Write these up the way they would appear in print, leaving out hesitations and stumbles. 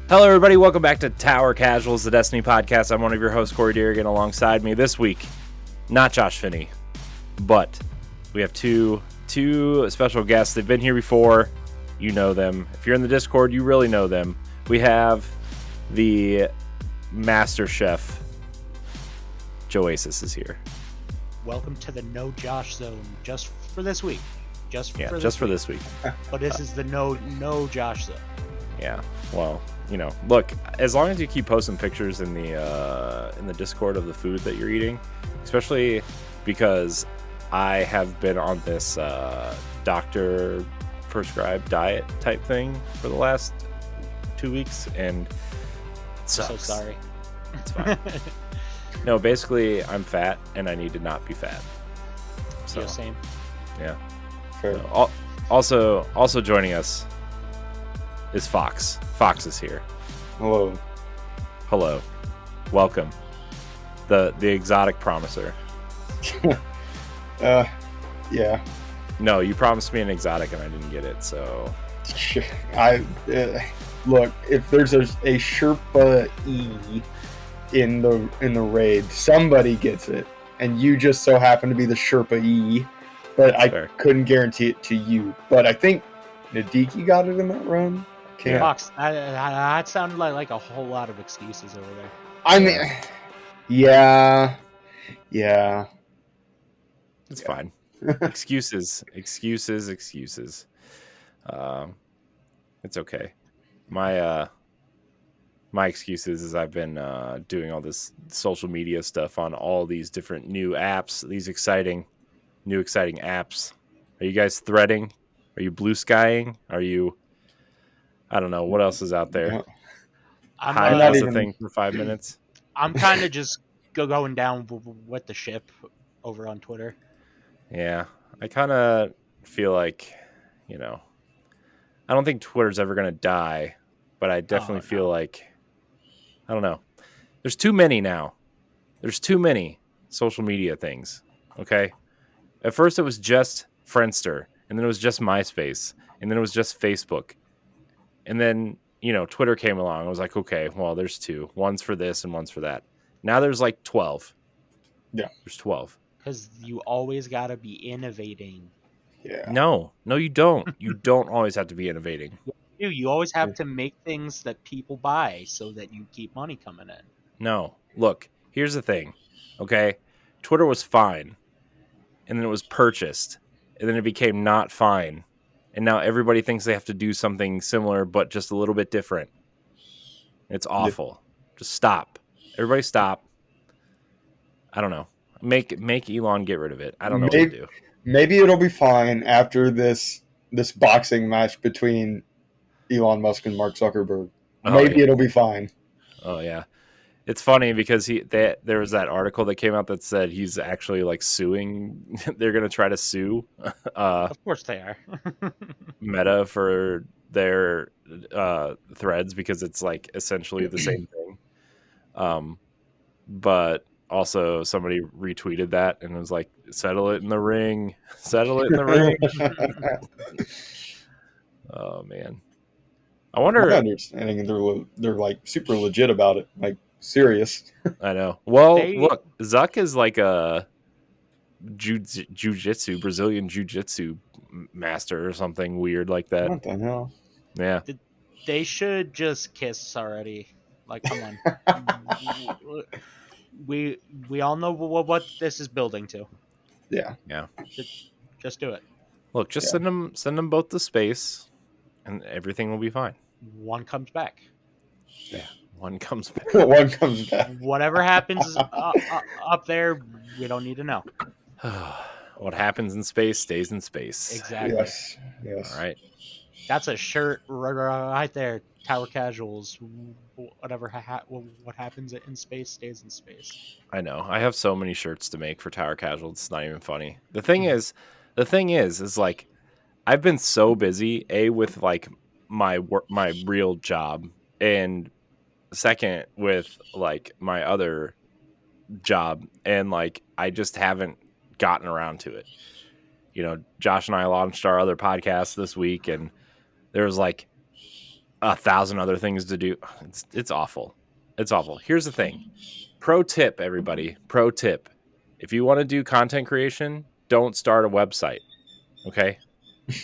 Hello, everybody. Welcome back to Tower Casuals, the Destiny podcast. I'm one of your hosts, Corey Deerigan. Alongside me this week, not Josh Finney, but we have two special guests. They've been here before. You know them. If you're in the Discord, you really know them. We have the Master Chef, JoaSIS is here. Welcome to the No Josh Zone, just for this week. Just for this week. But this is the no Josh Zone. Yeah. Well, look, as long as you keep posting pictures in the Discord of the food that you're eating, especially because I have been on this doctor prescribed diet type thing for the last 2 weeks, and it sucks. So sorry. It's fine. No, basically, I'm fat, and I need to not be fat. So, yeah, same. Yeah. Fair. So, also joining us is Fox. Fox is here. Hello. Welcome. The exotic promiser. Yeah. No, you promised me an exotic and I didn't get it, so Look, if there's a Sherpa E in the raid, somebody gets it, and you just so happen to be the Sherpa E, but I couldn't guarantee it to you. But I think Nadiki got it in that run. Fox, that sounded like a whole lot of excuses over there. I mean, yeah. It's fine. Excuses. It's okay. My excuses is I've been doing all this social media stuff on all these different new apps, these new exciting apps. Are you guys threading? Are you blue skying? Are you, I don't know, what else is out there? Hive was a thing for 5 minutes. I'm kind of just going down with the ship over on Twitter. Yeah, I kind of feel like, I don't think Twitter's ever going to die, but I definitely feel like, I don't know. There's too many now. There's too many social media things, okay? At first it was just Friendster, and then it was just MySpace, and then it was just Facebook. And then, Twitter came along. I was like, okay, well, there's two. One's for this and one's for that. Now there's like 12. Yeah. There's 12. Because you always got to be innovating. Yeah. No, you don't. You don't always have to be innovating. You always have to make things that people buy so that you keep money coming in. No. Look, here's the thing, okay? Twitter was fine, and then it was purchased, and then it became not fine. And now everybody thinks they have to do something similar, but just a little bit different. It's awful. Just stop. Everybody stop. I don't know. Make Elon get rid of it. I don't know what to do. Maybe it'll be fine after this boxing match between Elon Musk and Mark Zuckerberg. Maybe it'll be fine. Oh, yeah. It's funny because there was that article that came out that said he's actually like suing. They're going to try to sue. Of course they are. Meta for their threads because it's like essentially the same thing. But also somebody retweeted that and was like, settle it in the ring. Settle it in the ring. Oh, man. I wonder. My understanding they're like super legit about it. Like, serious. I know. Well, look, Zuck is like a jiu-jitsu, Brazilian jiu-jitsu master or something weird like that. What the hell? Yeah. They should just kiss already. Like, come on. we all know what this is building to. Yeah. Just do it. Look, just send them both to space, and everything will be fine. One comes back. Yeah. One comes back. One comes back. Whatever happens up there, we don't need to know. What happens in space stays in space. Exactly. Yes. All right. That's a shirt right there. Tower Casuals. Whatever. What happens in space stays in space. I know. I have so many shirts to make for Tower Casual. It's not even funny. The thing is like, I've been so busy, with like my real job, and second with like my other job, and like I just haven't gotten around to it. Josh and I launched our other podcast this week, and there was like 1,000 other things to do. It's awful. It's awful. Here's the thing. Pro tip, everybody. Pro tip. If you want to do content creation, don't start a website. Okay?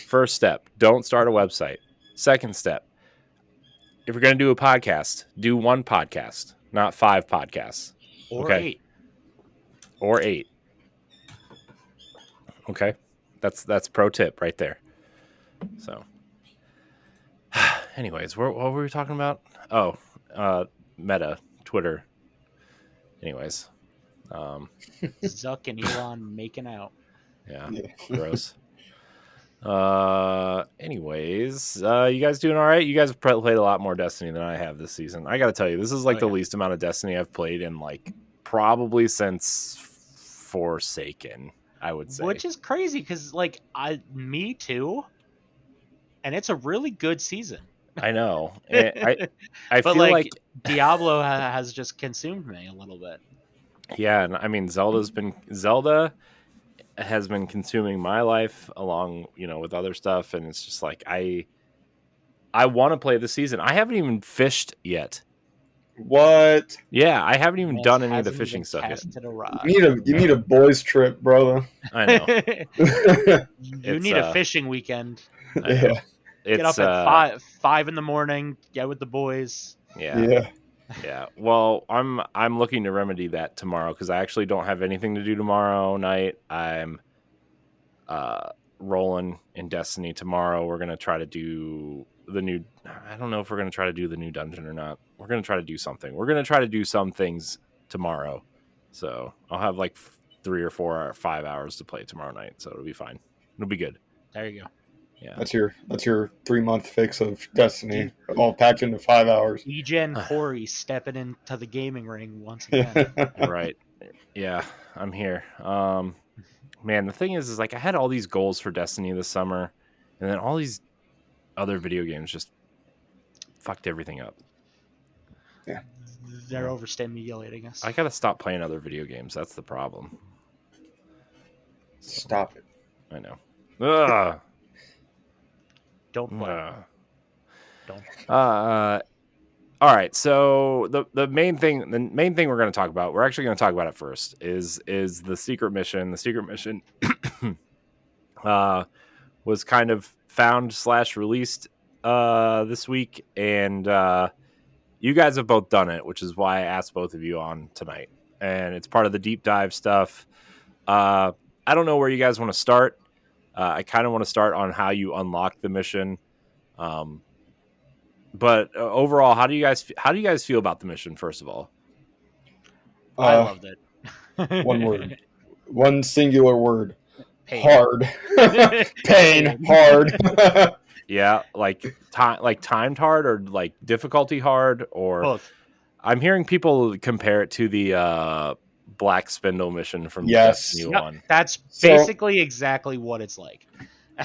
First step, don't start a website. Second step, if you're going to do a podcast, do one podcast, not 5 podcasts. Or 8. Or 8. Okay? That's pro tip right there. So, anyways, what were we talking about? Oh, Meta, Twitter. Anyways. Zuck and Elon making out. Yeah. Gross. Anyways, you guys doing all right? You guys have played a lot more Destiny than I have this season. I got to tell you, this is like the least amount of Destiny I've played in like probably since Forsaken, I would say. Which is crazy because like me too. And it's a really good season. I know. I but feel like Diablo has just consumed me a little bit. Yeah, and I mean Zelda has been consuming my life along, with other stuff, and it's just like I want to play this season. I haven't even fished yet. What? Yeah, I haven't even done any of the fishing stuff yet. You need a boys trip, brother. I know. You need a fishing weekend. Yeah. Get up at 5 in the morning, get with the boys. Yeah. Yeah. Well, I'm looking to remedy that tomorrow because I actually don't have anything to do tomorrow night. I'm rolling in Destiny tomorrow. We're gonna try to do the new. I don't know if we're gonna try to do the new dungeon or not. We're gonna try to do something. We're gonna try to do some things tomorrow. So I'll have like 3 or 4 or 5 hours to play tomorrow night. So it'll be fine. It'll be good. There you go. Yeah. That's your 3-month fix of Destiny, all packed into 5 hours. EJ Corey stepping into the gaming ring once again. Right. Yeah, I'm here. Man, the thing is like I had all these goals for Destiny this summer, and then all these other video games just fucked everything up. Yeah. They're overstimulating us. I gotta stop playing other video games. That's the problem. Stop it. I know. Ugh. Don't play. Don't. All right. So the main thing we're going to talk about, we're actually going to talk about it first, is the secret mission. The secret mission was kind of found/released this week, and you guys have both done it, which is why I asked both of you on tonight. And it's part of the deep dive stuff. I don't know where you guys want to start. I kind of want to start on how you unlock the mission. But overall, how do you guys feel about the mission? First of all, I loved it. One word, one singular word: Pain. Hard. Pain. Hard. Yeah, like timed hard or like difficulty hard, or both. I'm hearing people compare it to the Black Spindle mission from Yes. Destiny 1. That's basically exactly what it's like.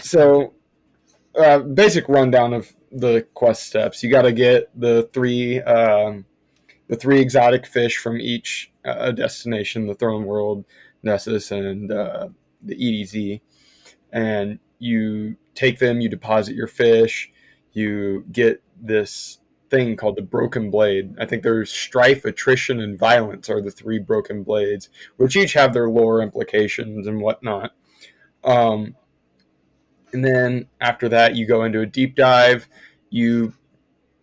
So, basic rundown of the quest steps. You got to get the three exotic fish from each destination: the Throne World, Nessus, and the EDZ. And you take them. You deposit your fish. You get this thing called the Broken Blade. I think there's Strife, Attrition, and Violence are the 3 broken blades, which each have their lore implications and whatnot. And then after that, you go into a deep dive. You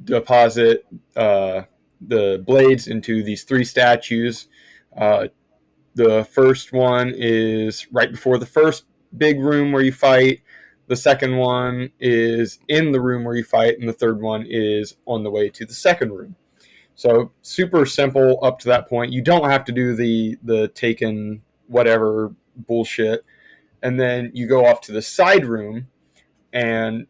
deposit the blades into these 3 statues. The first one is right before the first big room where you fight. The second one is in the room where you fight, and the third one is on the way to the second room. So super simple up to that point. You don't have to do the taken whatever bullshit. And then you go off to the side room, and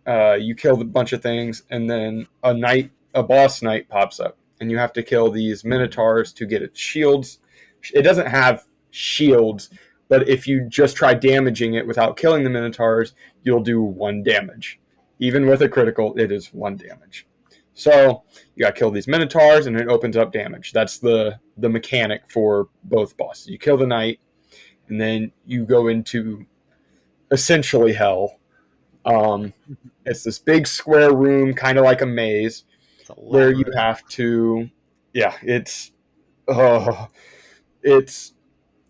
you kill a bunch of things, and then a boss knight pops up, and you have to kill these minotaurs to get its shields. It doesn't have shields, but if you just try damaging it without killing the minotaurs, you'll do 1 damage. Even with a critical, it is 1 damage. So you got to kill these minotaurs, and it opens up damage. That's the mechanic for both bosses. You kill the knight, and then you go into essentially hell. It's this big square room, kind of like a maze, where you have to, it's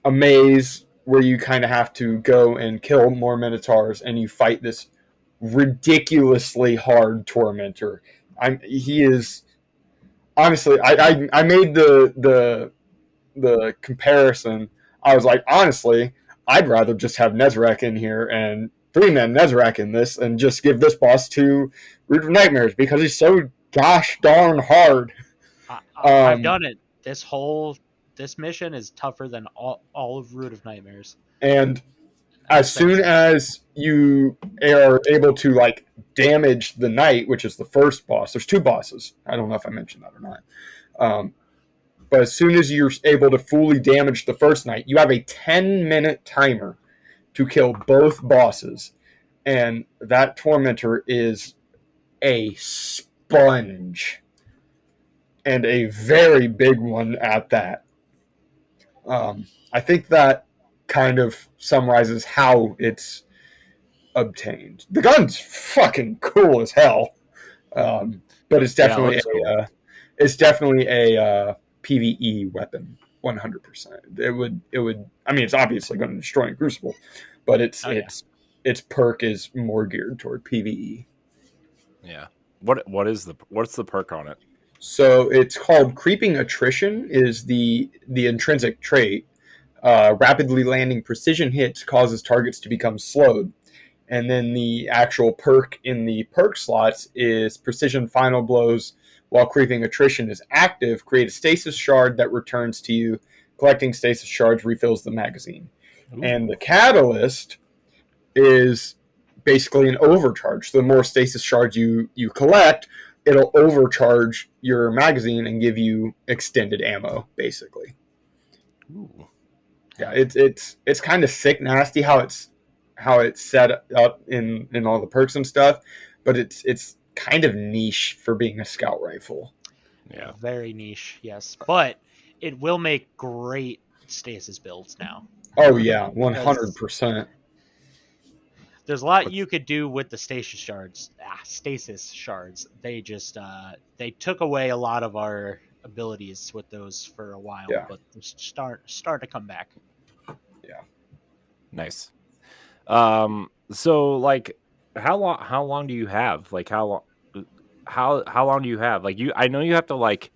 a maze where you kind of have to go and kill more minotaurs, and you fight this ridiculously hard tormentor. He is honestly, I made the comparison. I was like, honestly, I'd rather just have Nezarec in here and 3-man Nezarec in this, and just give this boss to Root of Nightmares because he's so gosh darn hard. I've done it. This mission is tougher than all of Root of Nightmares. And as soon as you are able to like damage the knight, which is the first boss, there's 2 bosses. I don't know if I mentioned that or not. But as soon as you're able to fully damage the first knight, you have a 10-minute timer to kill both bosses. And that tormentor is a sponge. And a very big one at that. I think that kind of summarizes how it's obtained. The gun's fucking cool as hell. But it's definitely a PvE weapon, 100%. It would. I mean, it's obviously going to destroy a Crucible, but its perk is more geared toward PvE. Yeah. What's the perk on it? So it's called Creeping Attrition. Is the intrinsic trait. Rapidly landing precision hits causes targets to become slowed. And then the actual perk in the perk slots is Precision Final Blows. While Creeping Attrition is active, create a stasis shard that returns to you. Collecting stasis shards refills the magazine. Ooh. And the catalyst is basically an overcharge. So the more stasis shards you collect, it'll overcharge your magazine and give you extended ammo, basically. Ooh. Yeah, it's kind of sick, nasty how it's set up in all the perks and stuff, but it's kind of niche for being a scout rifle. Yeah, very niche, yes, but it will make great stasis builds now. Oh yeah, 100%. There's a lot you could do with the stasis shards. They just they took away a lot of our abilities with those for a while, but start to come back. Yeah, nice. So like, how long do you have? Like how long do you have? Like I know you have to like.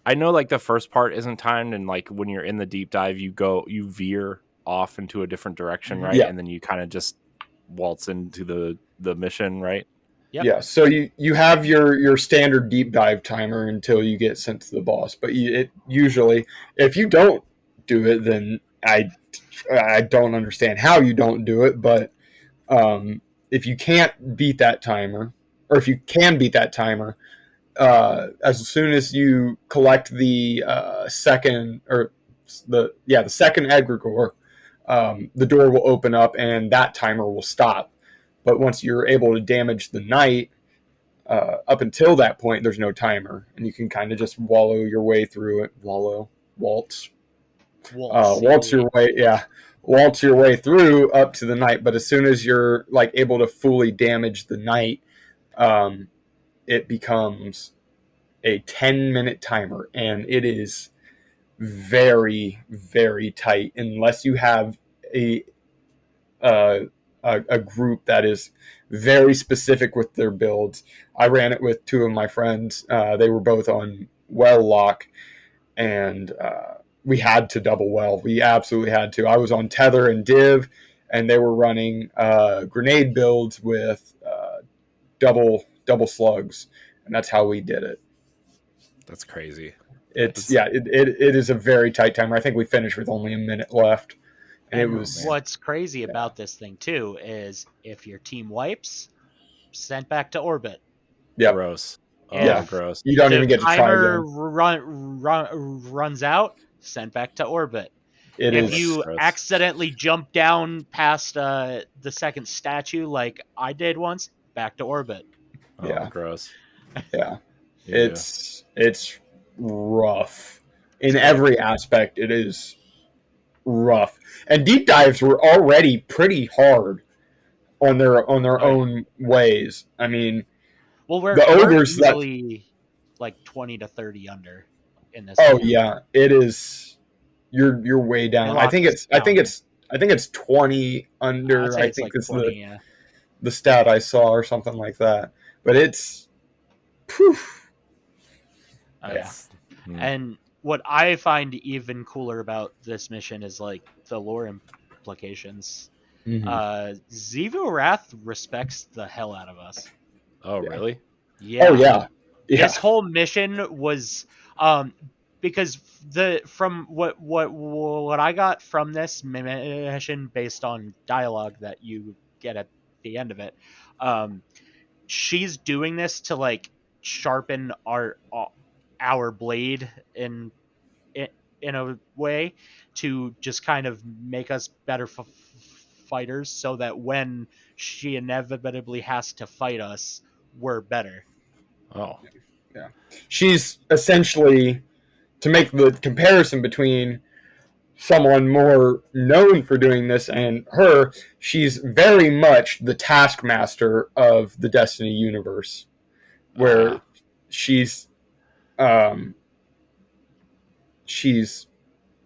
I know like the first part isn't timed, and like when you're in the deep dive, you veer off into a different direction, right? Yeah. And then you kind of just waltz into the mission, right? Yep. Yeah. So you have your standard deep dive timer until you get sent to the boss, but it usually, if you don't do it, then I don't understand how you don't do it, but if you can't beat that timer, or if you can beat that timer, as soon as you collect the second egregore, the door will open up and that timer will stop. But once you're able to damage the knight, up until that point, there's no timer, and you can kind of just waltz your way through it. Waltz your way through up to the knight. But as soon as you're like able to fully damage the knight, it becomes a 10-minute timer, and it is very, very tight unless you have a group that is very specific with their builds. I ran it with 2 of my friends. They were both on well lock, and we had to double well. We absolutely had to. I was on tether and div, and they were running grenade builds with double slugs, and that's how we did it. That's crazy. It is a very tight timer. I think we finished with only a minute left. And it was what's crazy about this thing too is if your team wipes, sent back to orbit. Yeah, gross. Gross. You don't even get to try again. Runs out, sent back to orbit. If you accidentally jump down past the second statue, like I did once, back to orbit. Oh, gross. Yeah, it's rough in every aspect. It is rough, and deep dives were already pretty hard. on their own ways. I mean, we're ogres usually like 20 to 30 under in this. Oh yeah, it is. You're way down. I think it's 20 under. I it's think like it's 20, the stat I saw or something like that. But it's poof. And what I find even cooler about this mission is like the lore implications. Xivu Wrath respects the hell out of us. Oh really? Yeah. Oh yeah. This whole mission was because from what I got from this mission based on dialogue that you get at the end of it, she's doing this to like sharpen our blade in a way to just kind of make us better fighters, so that when she inevitably has to fight us, we're better. Oh yeah. She's essentially, to make the comparison between someone more known for doing this and her, she's very much the taskmaster of the Destiny universe, where she's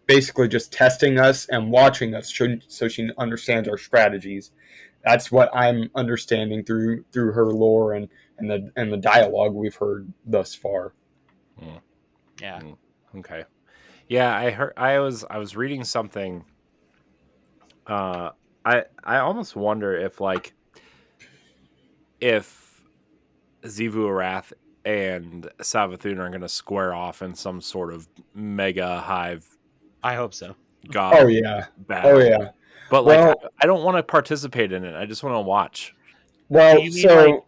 basically just testing us and watching us so she understands our strategies. That's what I'm understanding through her lore and the dialogue we've heard thus far. Yeah. Okay. Yeah, I was reading something. I almost wonder if Xivu Arath and Savathun are going to square off in some sort of mega hive. I hope so. God. Oh yeah. Battle. Oh yeah. But like, I don't want to participate in it. I just want to watch. Well, do you mean like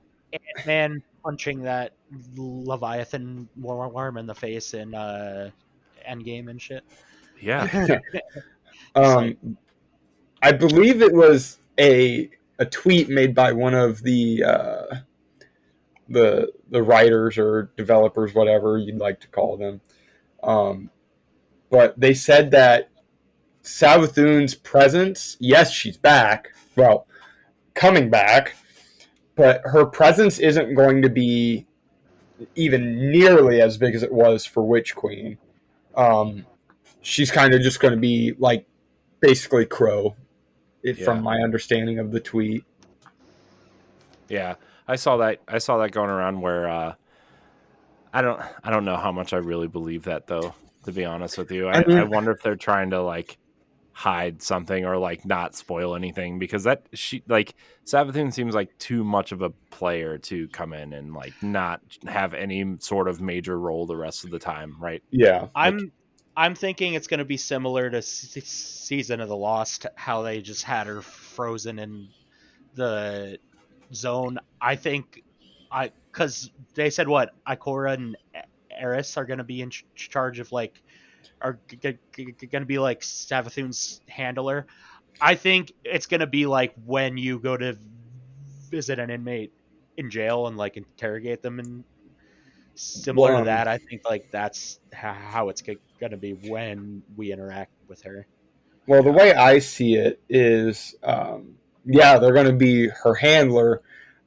Ant-Man punching that Leviathan worm in the face in Endgame and shit? Yeah. I believe it was a tweet made by one of the writers or developers, whatever you'd like to call them. But they said that Savathun's presence, yes, she's back. Well, coming back, but her presence isn't going to be even nearly as big as it was for Witch Queen. She's kind of just going to be like basically Crow, from my understanding of the tweet. Yeah, I saw that going around where I don't know how much I really believe that though. To be honest with you, I wonder if they're trying to like hide something or like not spoil anything, because Savathun seems like too much of a player to come in and like not have any sort of major role the rest of the time, right? Yeah, I'm thinking it's going to be similar to Season of the Lost, how they just had her frozen in the zone. I think because they said what Ikora and Eris are going to be in charge of are going to be like Savathun's handler. I think it's going to be like when you go to visit an inmate in jail and like interrogate them, and similar to that. I think like that's how it's going to be when we interact with her. Well, the way I see it is, yeah, they're going to be her handler,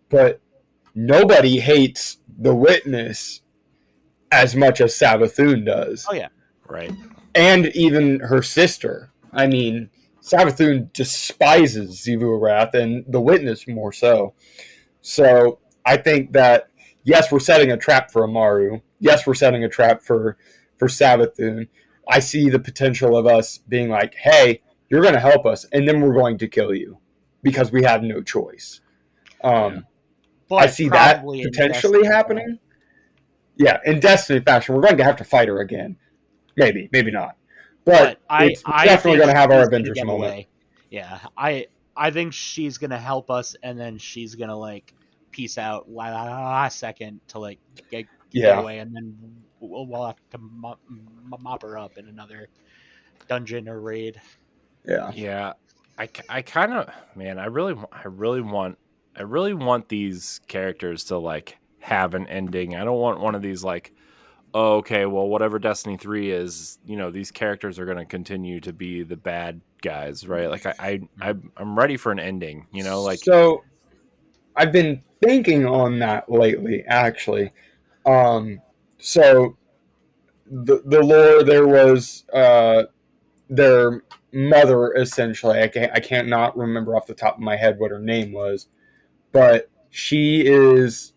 but nobody hates the Witness as much as Savathun does. Oh yeah, right. And even her sister. I mean, Savathun despises Xivu Arath, and the Witness more so. So I think that, yes, we're setting a trap for Amaru. Yes, we're setting a trap for Savathun. I see the potential of us being like, hey, you're going to help us, and then we're going to kill you because we have no choice. I see that potentially happening. Yeah, in Destiny fashion, we're going to have to fight her again. Maybe, maybe not. But it's definitely going to have our Avengers moment. Yeah, I think she's going to help us, and then she's going to like peace out last second to like get away, and then we'll have to mop her up in another dungeon or raid. Yeah. I kind of, man, I really want these characters to like have an ending. I don't want one of these like, oh, okay, well, whatever Destiny 3 is, these characters are going to continue to be the bad guys, right? Like I'm ready for an ending, like. So I've been thinking on that lately, actually. So the lore there was their mother essentially. I can't not remember off the top of my head what her name was, but she is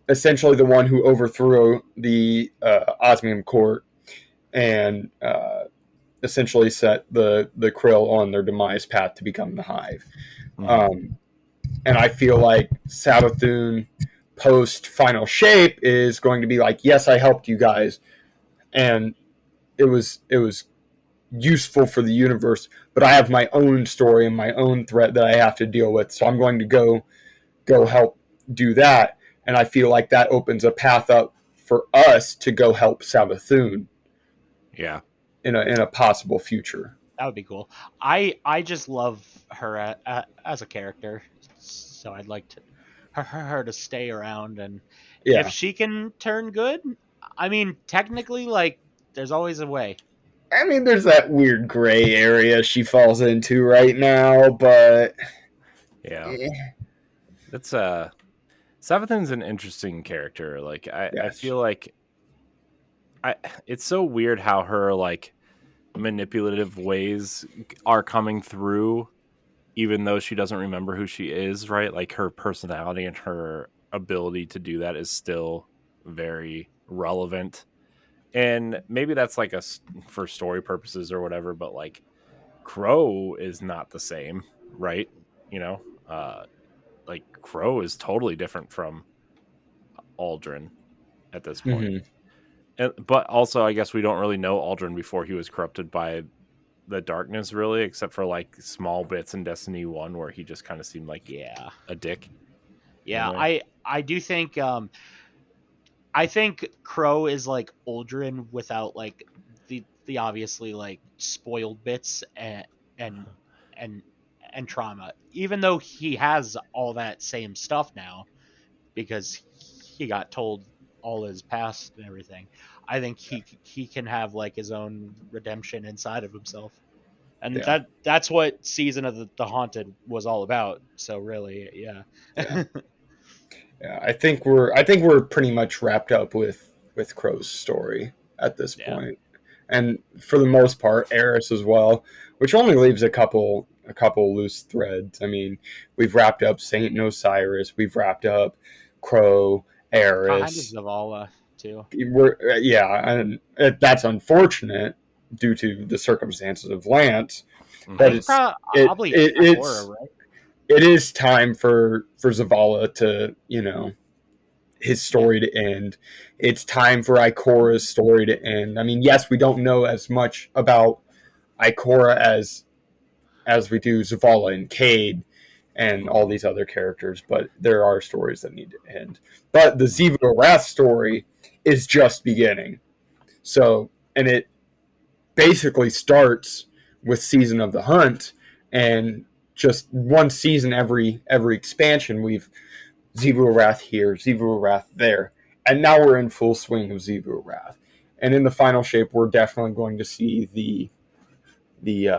essentially the one who overthrew the osmium court and essentially set the Krill on their demise path to become the Hive. Mm-hmm. And I feel like Savathun post Final Shape is going to be like, yes, I helped you guys, and it was useful for the universe, but I have my own story and my own threat that I have to deal with, so I'm going to go help do that. And I feel like that opens a path up for us to go help Savathun. Yeah. In a possible future. That would be cool. I just love her as a character, so I'd like her to stay around, and if she can turn good, I mean, technically, like, there's always a way. I mean, there's that weird gray area she falls into right now, but yeah, that's Savathun's an interesting character. Like, I feel like it's so weird how her like manipulative ways are coming through, even though she doesn't remember who she is, right? Like, her personality and her ability to do that is still very relevant. And maybe that's like for story purposes or whatever, but like Crow is not the same, right? You know, like Crow is totally different from Aldrin at this point. Mm-hmm. But also, I guess we don't really know Aldrin before he was corrupted by the darkness, really, except for like small bits in Destiny 1 where he just kind of seemed like a dick. Yeah, I do think I think Crow is like Aldrin without like the obviously like spoiled bits and trauma. Even though he has all that same stuff now because he got told all his past and everything. I think he can have like his own redemption inside of himself. And that's what Season of the Haunted was all about. So really, yeah. Yeah, I think we're pretty much wrapped up with Crow's story at this point, and for the most part, Eris as well, which only leaves a couple loose threads. I mean, we've wrapped up Saint and Osiris, we've wrapped up Crow, Eris, Zavala too. And that's unfortunate due to the circumstances of Lance, but it's right? It is time for Zavala to, his story to end. It's time for Ikora's story to end. I mean, yes, we don't know as much about Ikora as we do Zavala and Cade and all these other characters, but there are stories that need to end. But the Xivu Arath story is just beginning. So, and it basically starts with Season of the Hunt, and just one season every expansion, we've Xivu Arath here, Xivu Arath there, and now we're in full swing of Xivu Arath. And in the final shape, we're definitely going to see the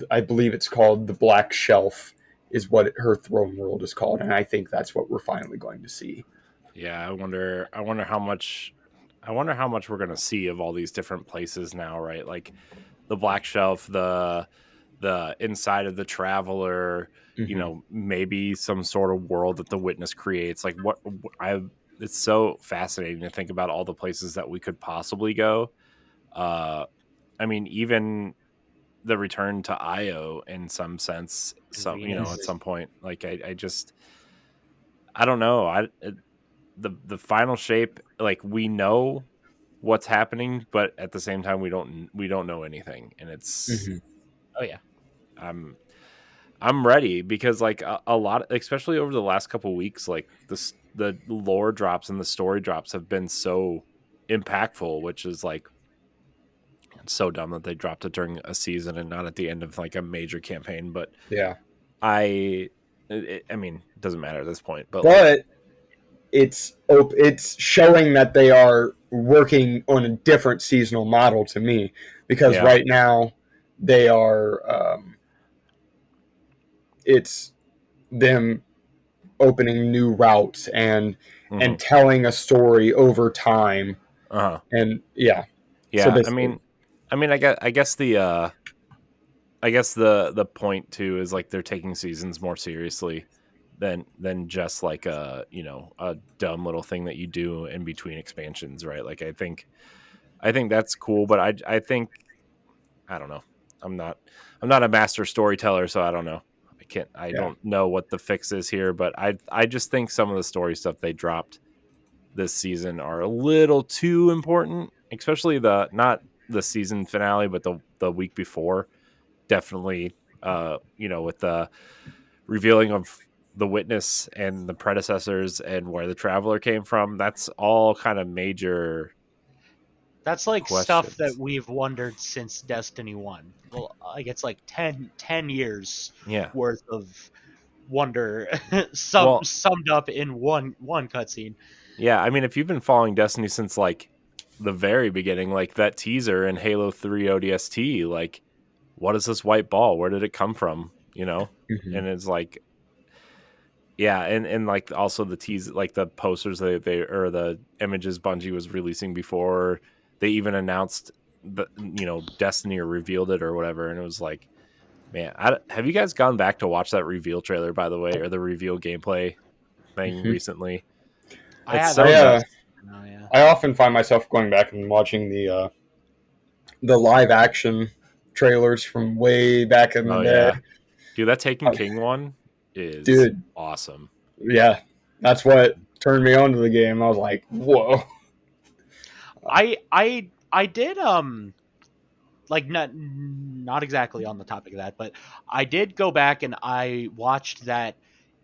I believe it's called the Black Shelf, is what her throne world is called, and I think that's what we're finally going to see. Yeah, I wonder how much we're going to see of all these different places now, right? Like the Black Shelf, the inside of the Traveler, mm-hmm. Maybe some sort of world that the Witness creates. Like it's so fascinating to think about all the places that we could possibly go. I mean, even the return to Io in some sense, at some point. Like I don't know. The final shape, like, we know what's happening, but at the same time we don't know anything, and it's mm-hmm. Oh yeah, I'm ready, because like a lot, especially over the last couple of weeks, like the lore drops and the story drops have been so impactful, which is like, it's so dumb that they dropped it during a season and not at the end of like a major campaign. But yeah, I mean, it doesn't matter at this point, but like, it's showing that they are working on a different seasonal model to me, because right now they are it's them opening new routes and telling a story over time. And yeah. So I mean, I guess the point too is like they're taking seasons more seriously than just like a dumb little thing that you do in between expansions, right? Like I think that's cool, but I think I don't know. I'm not a master storyteller, so I don't know. I don't know what the fix is here, but I just think some of the story stuff they dropped this season are a little too important, especially not the season finale, but the week before. Definitely, with the revealing of the witness and the predecessors and where the traveler came from. That's all kind of major. That's like questions. Stuff that we've wondered since Destiny 1. Well, like it's like 10 years worth of wonder summed up in one cutscene. Yeah, I mean, if you've been following Destiny since like the very beginning, like that teaser in Halo 3 ODST, like what is this white ball? Where did it come from? And it's like, yeah, and like also the tease, like the posters they or the images Bungie was releasing before they even announced the Destiny or revealed it or whatever, and it was like, man, have you guys gone back to watch that reveal trailer, by the way, or the reveal gameplay thing recently? It's so nuts. I often find myself going back and watching the live action trailers from way back in the day. Yeah. Dude, that Taken King one is awesome. Yeah, that's what turned me on to the game. I was like, whoa. I did like not exactly on the topic of that, but I did go back and I watched that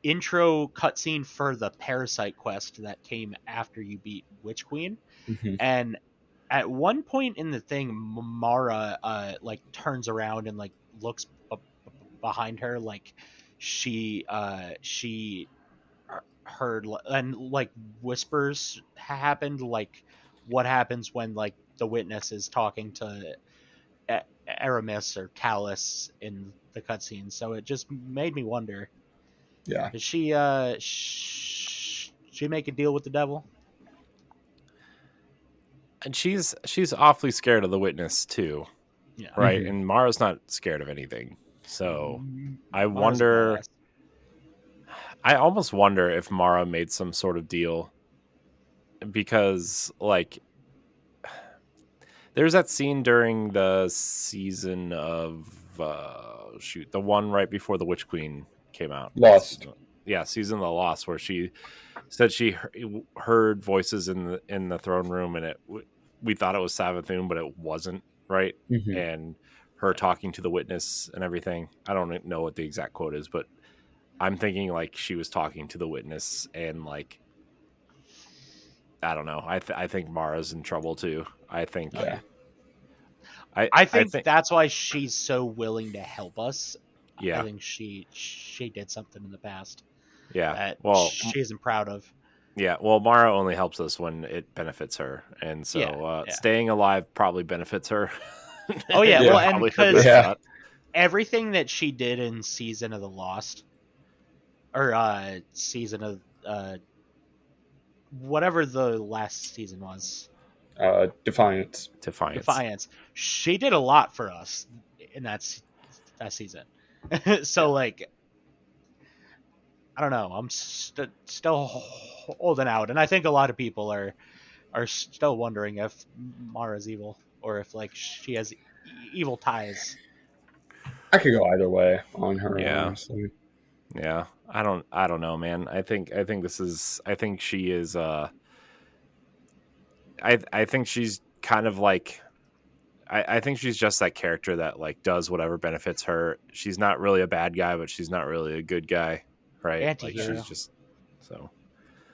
intro cutscene for the Parasite quest that came after you beat Witch Queen. And at one point in the thing, Mara like turns around and like looks behind her, like she heard and like whispers happened, like what happens when like the witness is talking to Aramis or Callus in the cutscene. So it just made me wonder. Yeah. Did she make a deal with the devil? And she's awfully scared of the witness too. Yeah. Right? And Mara's not scared of anything. So I wonder, I almost wonder if Mara made some sort of deal, because like there's that scene during the season of the one right before the Witch Queen came out. Lost. Season of the Lost, where she said she heard voices in the throne room, and we thought it was Savathun, but it wasn't, right? And her talking to the witness and everything. I don't know what the exact quote is, but I'm thinking like she was talking to the witness, and like I don't know. I think Mara's in trouble too. I think. Yeah. I think that's why she's so willing to help us. Yeah. I think she did something in the past. Yeah. That she isn't proud of. Yeah. Well, Mara only helps us when it benefits her, and so staying alive probably benefits her. Oh yeah. Well, and because everything that she did in Season of the Lost, or Season of whatever the last season was. Defiance. She did a lot for us in that season. So like, I don't know. I'm still holding out, and I think a lot of people are still wondering if Mara's evil or if like she has evil ties. I could go either way on her. Yeah. Honestly. Yeah. I don't know, man. I think she is. I think she's kind of like. I think she's just that character that like does whatever benefits her. She's not really a bad guy, but she's not really a good guy, right? Anti-hero. Like she's just so.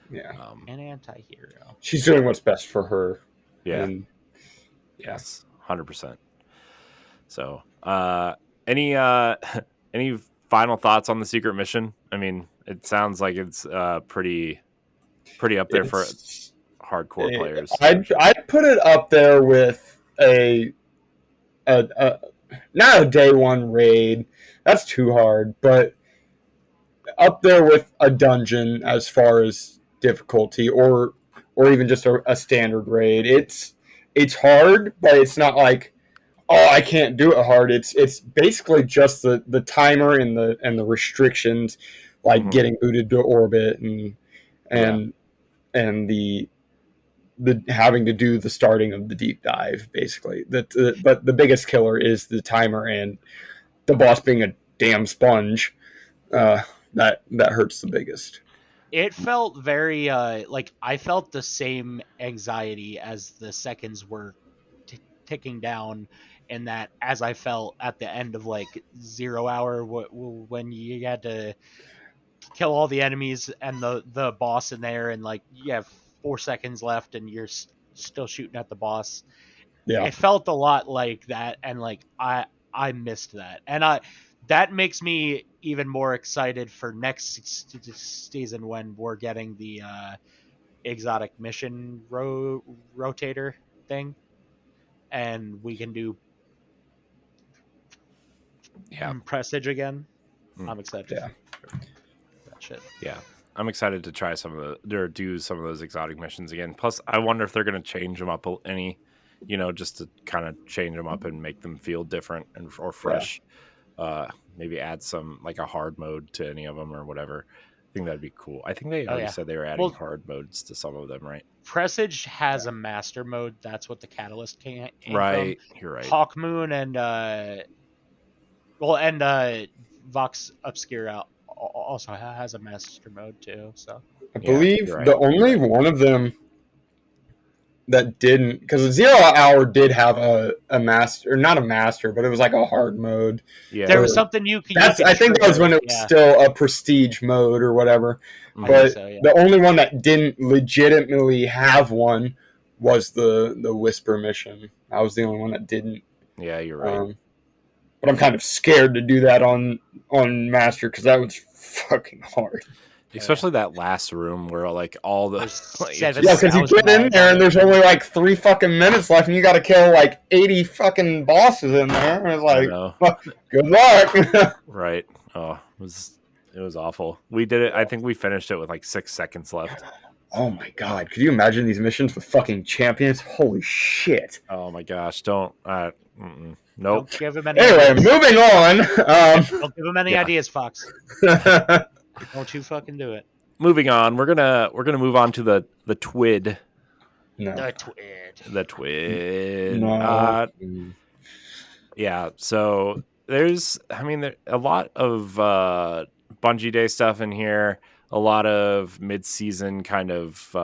Yeah. An anti-hero. She's doing what's best for her. Yeah. And, yes, 100%. So, any final thoughts on the secret mission? I mean, it sounds like it's pretty up there for hardcore players. I'd put it up there with a not a day one raid. That's too hard, but up there with a dungeon as far as difficulty, or even just a standard raid. It's hard, but it's not like, oh, I can't do it hard. It's basically just the timer and the restrictions, like getting booted to orbit and the having to do the starting of the deep dive, basically. But the biggest killer is the timer, and the boss being a damn sponge. That hurts the biggest. It felt very like I felt the same anxiety as the seconds were ticking down, and that as I felt at the end of like 0 hour when you had to kill all the enemies and the boss in there, and like you have 4 seconds left and you're still shooting at the boss. Yeah, it felt a lot like that, and like I missed that, and that makes me even more excited for next season when we're getting the exotic mission rotator thing, and we can do presage again. I'm excited for that shit. Yeah, I'm excited to try do some of those exotic missions again. Plus, I wonder if they're going to change them up any, just to kind of change them up and make them feel different or fresh. Maybe add some like a hard mode to any of them or whatever. I think that'd be cool. I think they already said they were adding hard modes to some of them, right? Presage has a master mode. That's what the Catalyst came right from. You're right. Hawkmoon and Vox Obscura also has a master mode too. So I believe the only one of them that didn't, because 0 Hour did have a master, not a master, but it was like a hard mode. Yeah, there was something you could. I think that was when it was still a prestige mode or whatever. But the only one that didn't legitimately have one was the Whisper mission. That was the only one that didn't. Yeah, you're right. But I'm kind of scared to do that on master, because that was fucking hard. Especially that last room where like all the because you get in there and there's only like 3 fucking minutes left, and you got to kill like 80 fucking bosses in there. And it's like, good luck. Right. Oh, it was awful. We did it. I think we finished it with like 6 seconds left. Oh my god! Could you imagine these missions with fucking champions? Holy shit! Oh my gosh! Don't. Nope. Don't give him any anyway, ideas. Moving on. Don't give him any ideas, Fox. Don't you fucking do it. Moving on, we're gonna move on to the TWID. No. The TWID. No. Yeah. So there's, a lot of Bungie Day stuff in here. A lot of mid-season kind of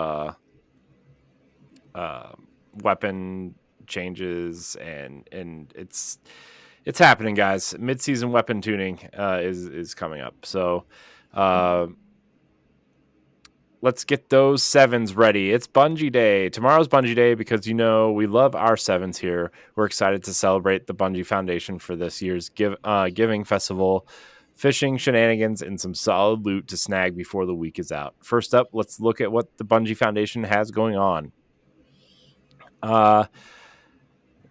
weapon changes, and it's happening, guys. Mid-season weapon tuning is coming up. So. Let's get those 7s ready. It's Bungie Day. Tomorrow's Bungie Day because, we love our 7s here. We're excited to celebrate the Bungie Foundation for this year's Giving Festival, fishing shenanigans, and some solid loot to snag before the week is out. First up, let's look at what the Bungie Foundation has going on.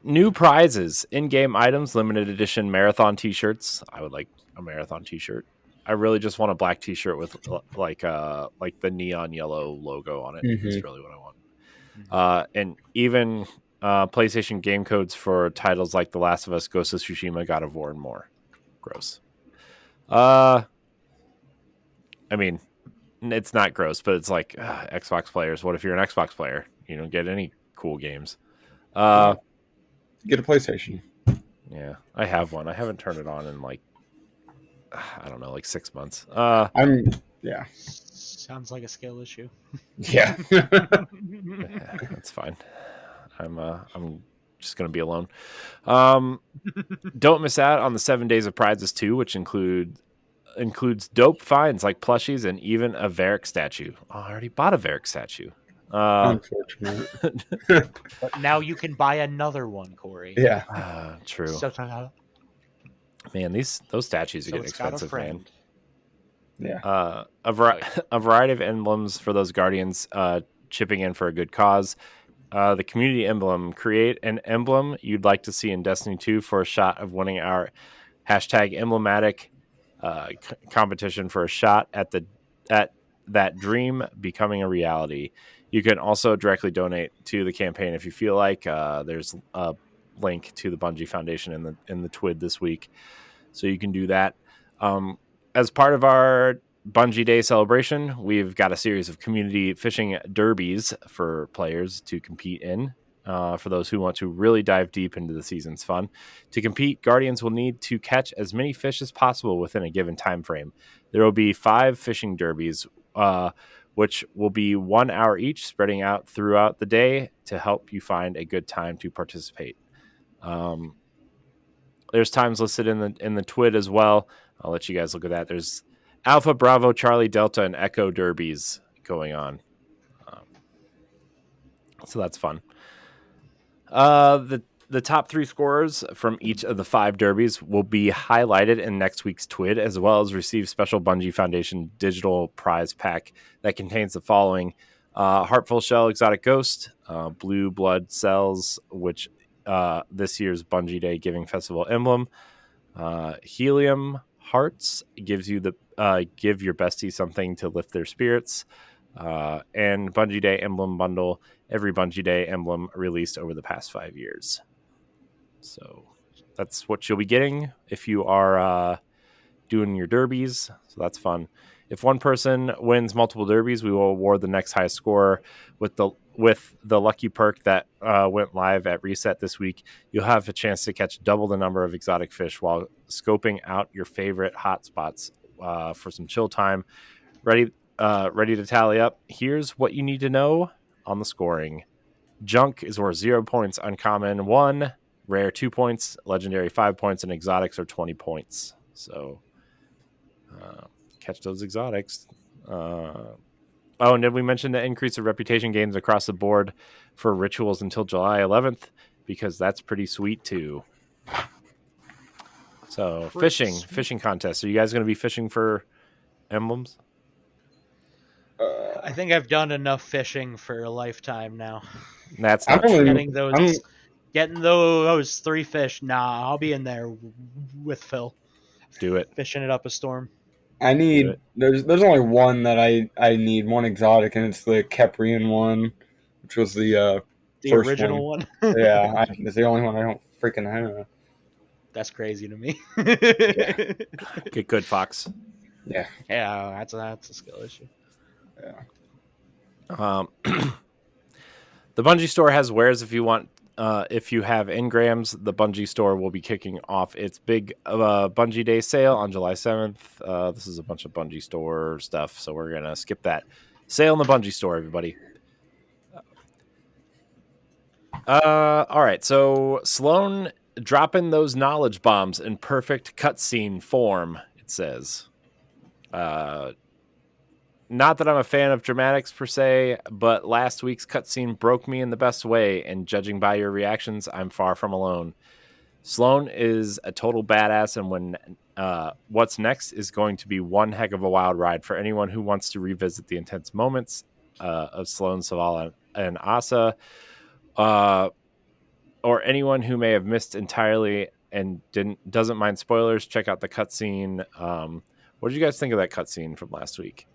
New prizes, in-game items, limited edition marathon t-shirts. I would like a marathon t-shirt. I really just want a black t-shirt with like the neon yellow logo on it. Mm-hmm. That's really what I want. And even PlayStation game codes for titles like The Last of Us, Ghost of Tsushima, God of War, and more. Gross. It's not gross, but it's like Xbox players. What if you're an Xbox player? You don't get any cool games. Get a PlayStation. Yeah, I have one. I haven't turned it on in like, I don't know, like 6 months. Sounds like a skill issue. Yeah. That's fine. I'm just gonna be alone. Don't miss out on the 7 days of prizes too, which includes dope finds like plushies and even a Varric statue. Oh, I already bought a Varric statue. Unfortunate. But now you can buy another one, Corey. Yeah. True. Man, those statues are getting expensive, man. Yeah. A variety of emblems for those Guardians chipping in for a good cause. The community emblem. Create an emblem you'd like to see in Destiny 2 for a shot of winning our hashtag emblematic competition for a shot at that dream becoming a reality. You can also directly donate to the campaign if you feel like. There's a link to the Bungie Foundation in the TWID this week, so you can do that. As part of our Bungie Day celebration, we've got a series of community fishing derbies for players to compete in. For those who want to really dive deep into the season's fun. To compete, Guardians will need to catch as many fish as possible within a given time frame. There will be 5 fishing derbies, which will be 1 hour each, spreading out throughout the day to help you find a good time to participate. There's times listed in the TWID as well. I'll let you guys look at that. There's Alpha, Bravo, Charlie, Delta, and Echo derbies going on. So that's fun. The top 3 scorers from each of the 5 derbies will be highlighted in next week's TWID, as well as receive special Bungie Foundation digital prize pack that contains the following: Heartful Shell Exotic Ghost, Blue Blood Cells, which this year's Bungie Day Giving Festival emblem, Helium Hearts gives you the give your bestie something to lift their spirits, and Bungie Day Emblem Bundle, every Bungie Day emblem released over the past 5 years. So that's what you'll be getting if you are doing your derbies. So that's fun. If one person wins multiple derbies, we will award the next highest scorer with the lucky perk that went live at Reset this week. You'll have a chance to catch double the number of exotic fish while scoping out your favorite hotspots for some chill time. Ready to tally up? Here's what you need to know on the scoring. Junk is worth 0 points, uncommon 1, rare 2 points, legendary 5 points, and exotics are 20 points. So catch those exotics. And did we mention the increase of reputation gains across the board for rituals until July 11th? Because that's pretty sweet too. So fishing contests. Are you guys going to be fishing for emblems? I think I've done enough fishing for a lifetime now. That's not getting those 3 fish. Nah, I'll be in there with Phil. Do it. Fishing it up a storm. I need there's only one that I need, one exotic, and it's the Caprian one, which was the first original one. Yeah, it's the only one I don't freaking have. That's crazy to me. Yeah. Get good, Fox. Yeah. Yeah, that's a skill issue. Yeah. The Bungie store has wares if you want. If you have engrams, the Bungie store will be kicking off its big Bungie Day sale on July 7th. This is a bunch of Bungie store stuff, so we're going to skip that. Sale in the Bungie store, everybody. All right, so Sloan dropping those knowledge bombs in perfect cutscene form, it says. Not that I'm a fan of dramatics per se, but last week's cutscene broke me in the best way, and judging by your reactions, I'm far from alone. Sloan is a total badass, and when what's next is going to be one heck of a wild ride for anyone who wants to revisit the intense moments of Sloan, Savala, and Asa, or anyone who may have missed entirely and doesn't mind spoilers. Check out the cutscene. What did you guys think of that cutscene from last week?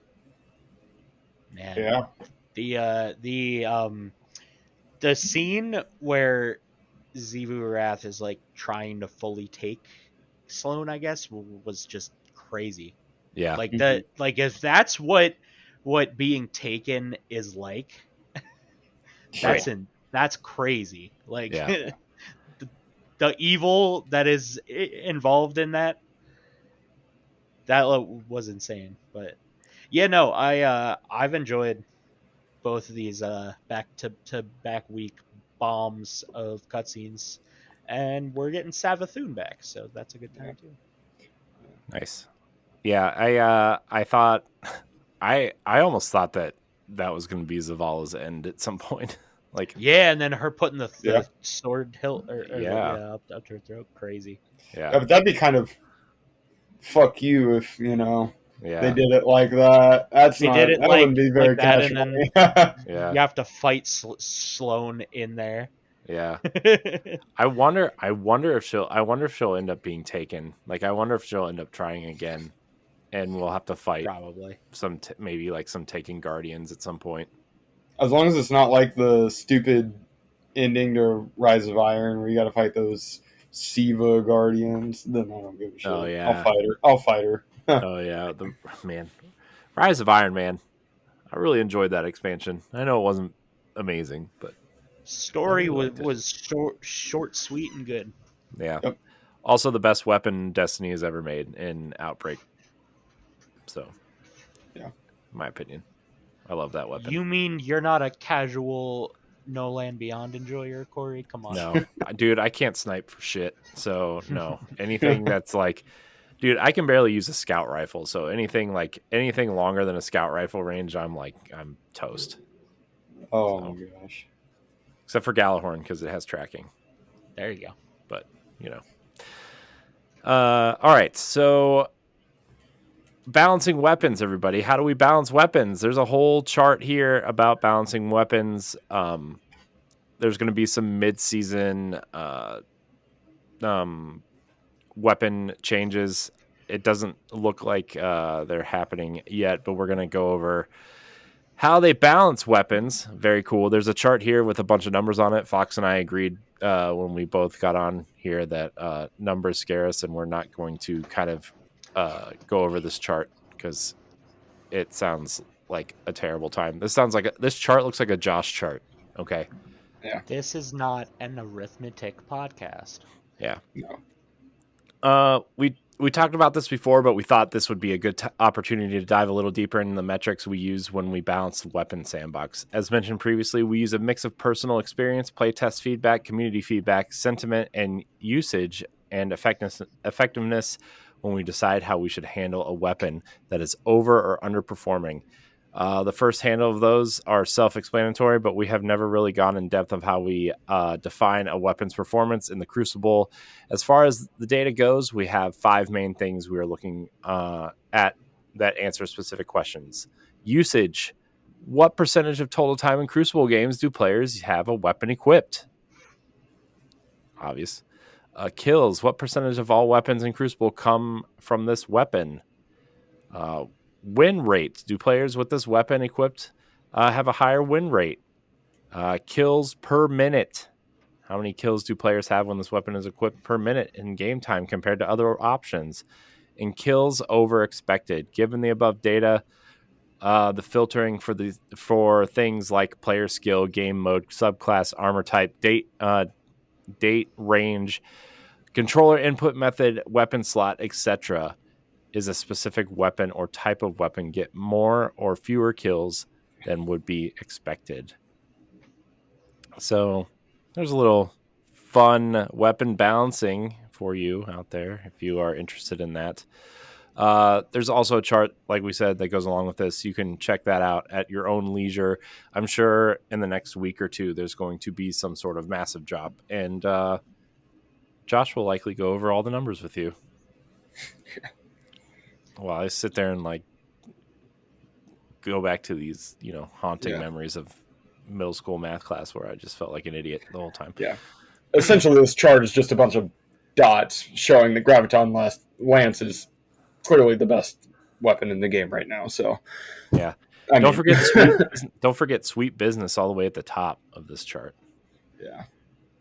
Man. Yeah. The scene where Xivu Wrath is like trying to fully take Sloan, I guess, was just crazy. Yeah. Like that. Like if that's what being taken is like, that's crazy. Like the evil that is involved in that was insane. But yeah, no, I've enjoyed both of these back to back week bombs of cutscenes, and we're getting Savathun back, so that's a good time too. Nice. Yeah, I thought I almost thought that was going to be Zavala's end at some point. Like, yeah, and then her putting the sword hilt up her throat, crazy. Yeah, but that'd be kind of fuck you if they did it like that. That wouldn't be very casual. And then you have to fight Sloan in there. Yeah. I wonder if she'll end up being taken. Like, I wonder if she'll end up trying again, and we'll have to fight Probably maybe like some taken guardians at some point. As long as it's not like the stupid ending to Rise of Iron where you got to fight those Siva guardians, then I don't give a shit. Oh yeah, I'll fight her. Oh yeah, man, Rise of Iron Man. I really enjoyed that expansion. I know it wasn't amazing, but story was short, sweet, and good. Yeah. Yep. Also, the best weapon Destiny has ever made in Outbreak. So, yeah, in my opinion, I love that weapon. You mean you're not a casual No Land Beyond enjoyer, Corey? Come on. No, dude, I can't snipe for shit. So no, anything that's like, dude, I can barely use a scout rifle. So anything longer than a scout rifle range, I'm toast. Oh my gosh. Except for Galahorn because it has tracking. There you go. But all right. So balancing weapons, everybody. How do we balance weapons? There's a whole chart here about balancing weapons. There's going to be some mid-season weapon changes. It doesn't look like they're happening yet, but we're going to go over how they balance weapons. Very cool. There's a chart here with a bunch of numbers on it. Fox and I agreed when we both got on here that numbers scare us, and we're not going to kind of go over this chart because it sounds like a terrible time. This chart looks like a Josh chart. Okay. Yeah. This is not an arithmetic podcast. Yeah. No. We talked about this before, but we thought this would be a good opportunity to dive a little deeper into the metrics we use when we balance the weapon sandbox. As mentioned previously, we use a mix of personal experience, playtest feedback, community feedback, sentiment, and usage and effectiveness when we decide how we should handle a weapon that is over or underperforming. The first handle of those are self-explanatory, but we have never really gone in depth of how we define a weapon's performance in the Crucible. As far as the data goes, we have 5 main things we are looking at that answer specific questions. Usage. What percentage of total time in Crucible games do players have a weapon equipped? Obvious. Kills. What percentage of all weapons in Crucible come from this weapon? Win rate. Do players with this weapon equipped have a higher win rate? Kills per minute. How many kills do players have when this weapon is equipped per minute in game time compared to other options? And kills over expected. Given the above data, the filtering for things like player skill, game mode, subclass, armor type, date, range, controller input method, weapon slot, etc. Is a specific weapon or type of weapon get more or fewer kills than would be expected? So there's a little fun weapon balancing for you out there if you are interested in that. There's also a chart, like we said, that goes along with this. You can check that out at your own leisure. I'm sure in the next week or two there's going to be some sort of massive drop, and Josh will likely go over all the numbers with you. Well, I sit there and go back to these, haunting memories of middle school math class where I just felt like an idiot the whole time. Yeah. Essentially, this chart is just a bunch of dots showing that Graviton Lance is clearly the best weapon in the game right now. So, yeah. Don't forget Sweet Business all the way at the top of this chart. Yeah.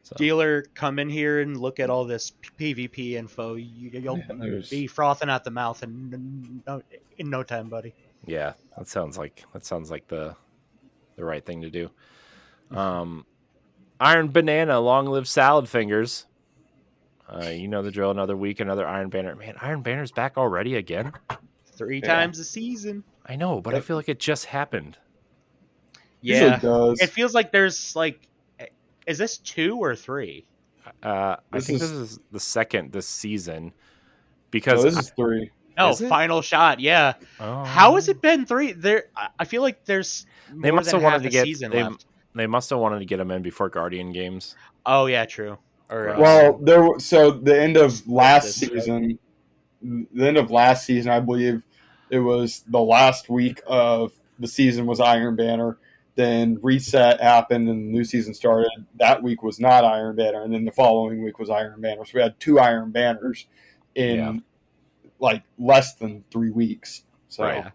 So. Dealer, come in here and look at all this PvP info. You'll be frothing at the mouth in no time, buddy. Yeah, that sounds like the right thing to do. Iron Banana, long live salad fingers. You know the drill. Another week, another Iron Banner. Man, Iron Banner's back already again. 3 times a season. I know, but I feel like it just happened. Yeah, it feels like there's is this 2 or 3? I think this is the second this season. Because this is 3. Oh, final shot, yeah. Oh. How has it been 3? I feel like there's more than half a season left. They must have wanted to get them in before Guardian games. Oh yeah, true. Or, the end of last season, I believe it was the last week of the season was Iron Banner. Then reset happened and the new season started. That week was not Iron Banner, and then the following week was Iron Banner. So we had 2 Iron Banners in like less than 3 weeks. So right.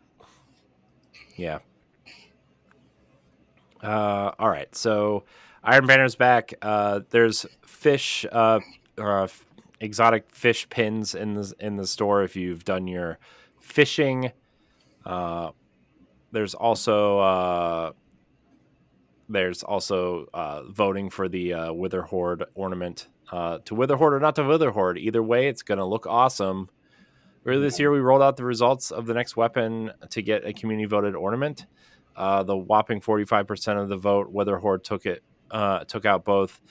Yeah. All right. So Iron Banner's back. There's fish, exotic fish pins in the store if you've done your fishing. There's also voting for the Wither Horde ornament. To Wither Horde or not to Wither Horde, either way, it's gonna look awesome. Earlier this year, we rolled out the results of the next weapon to get a community voted ornament. The whopping 45% of the vote, Wither Horde took out both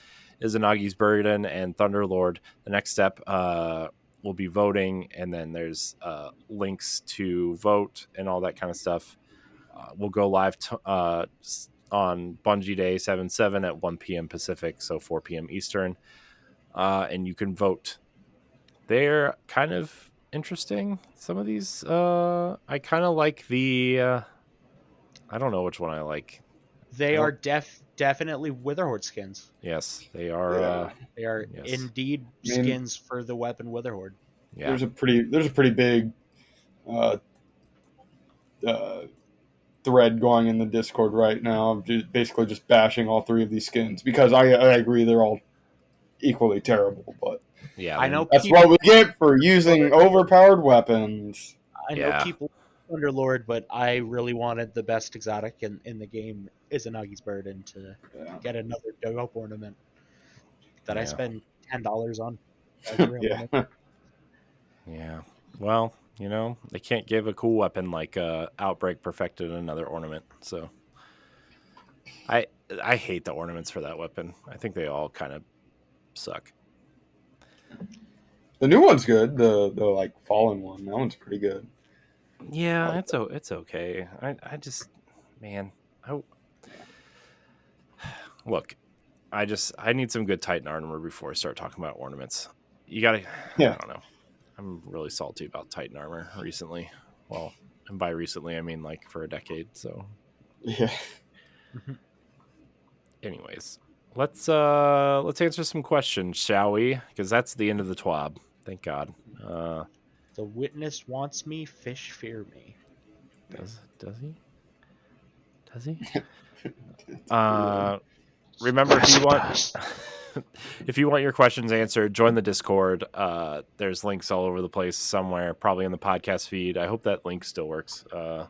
Izanagi's Burden and Thunderlord. The next step will be voting, and then there's links to vote and all that kind of stuff. We'll go live on Bungie Day 7/7 at 1 p.m. Pacific, so 4 p.m. Eastern, and you can vote. They're kind of interesting. Some of these, I kind of like the. I don't know which one I like. They are definitely Witherhorde skins. Yes, they are. They are indeed skins for the weapon Witherhorde. Yeah. There's a pretty big thread going in the Discord right now, basically just bashing all 3 of these skins because I agree they're all equally terrible, but I know that's what we get for using overpowered weapons. I know people Thunderlord, but I really wanted the best exotic in the game is Izanagi's Burden to get another Dope ornament that I spend $10 on. Yeah. Well, they can't give a cool weapon like Outbreak perfected another ornament. So I hate the ornaments for that weapon. I think they all kind of suck. The new one's good. The like fallen one. That one's pretty good. Yeah, it's okay. I just, man, look, I need some good Titan armor before I start talking about ornaments. You gotta, I don't know. I'm really salty about Titan armor recently. Well, and by recently I mean like for a decade. So yeah. Anyways, let's answer some questions, shall we? Because that's the end of the TWAB. Thank God. The witness wants me, fish fear me. Does he? Remember, if you want your questions answered, join the Discord. There's links all over the place somewhere, probably in the podcast feed. I hope that link still works. I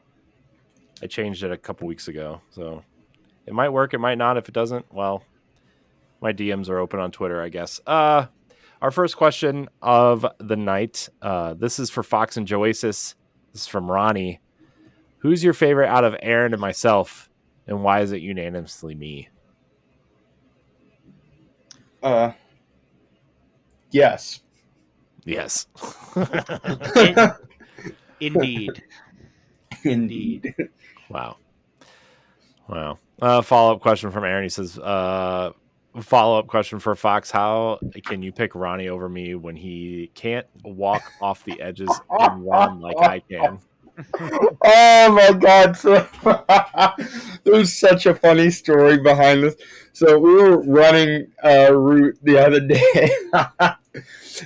changed it a couple weeks ago, so it might work. It might not. If it doesn't, well, my DMs are open on Twitter, I guess. Our first question of the night. This is for Fox and JoaSIS. This is from Ronnie. Who's your favorite out of Aaron and myself, and why is it unanimously me? Yes. Yes. Indeed. Wow. Follow-up question from Aaron. He says, follow-up question for Fox. How can you pick Ronnie over me when he can't walk off the edges and run like I can? Oh my God. So there's such a funny story behind this. So we were running a route the other day.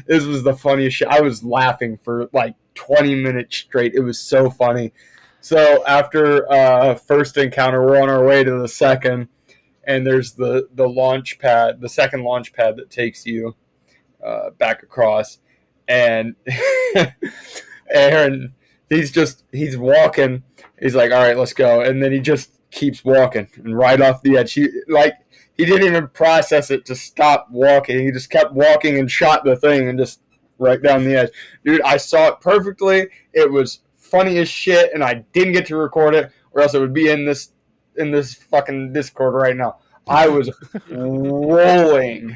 This was the funniest shit. I was laughing for like 20 minutes straight. It was so funny. So after first encounter, we're on our way to the second, and there's the launch pad, the second launch pad that takes you back across. And Aaron, he's walking. He's like, all right, let's go. And then he just keeps walking and right off the edge. He didn't even process it to stop walking. He just kept walking and shot the thing and just right down the edge. Dude, I saw it perfectly. It was funny as shit, and I didn't get to record it, or else it would be in this fucking Discord right now. I was rolling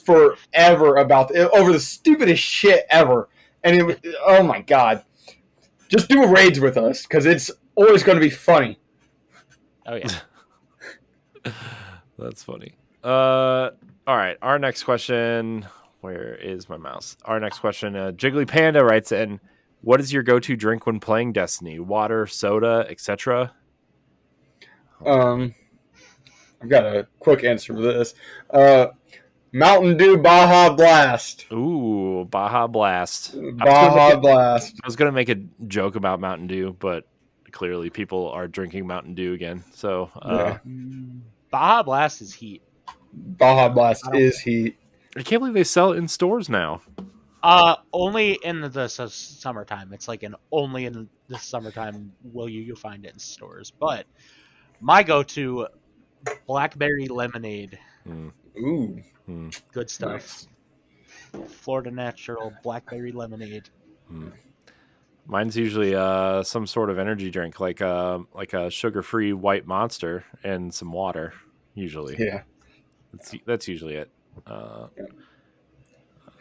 forever over the stupidest shit ever. And it was, oh my God. Just do raids with us, because it's always going to be funny. Oh, yeah. That's funny. All right. Our next question. Where is my mouse? Our next question. Jiggly Panda writes in, what is your go-to drink when playing Destiny? Water, soda, etc.? I've got a quick answer for this. Mountain Dew Baja Blast. Ooh, Baja Blast. Baja Blast. I was going to make a joke about Mountain Dew, but clearly people are drinking Mountain Dew again. So, Baja Blast is heat. Baja Blast is heat. I can't believe they sell it in stores now. Only in the summertime. It's like only in the summertime will you find it in stores. But my go-to, blackberry lemonade. Ooh, good stuff. Nice. Florida Natural blackberry lemonade. Mine's usually some sort of energy drink, like a sugar-free white Monster and some water. Usually, yeah, that's usually it.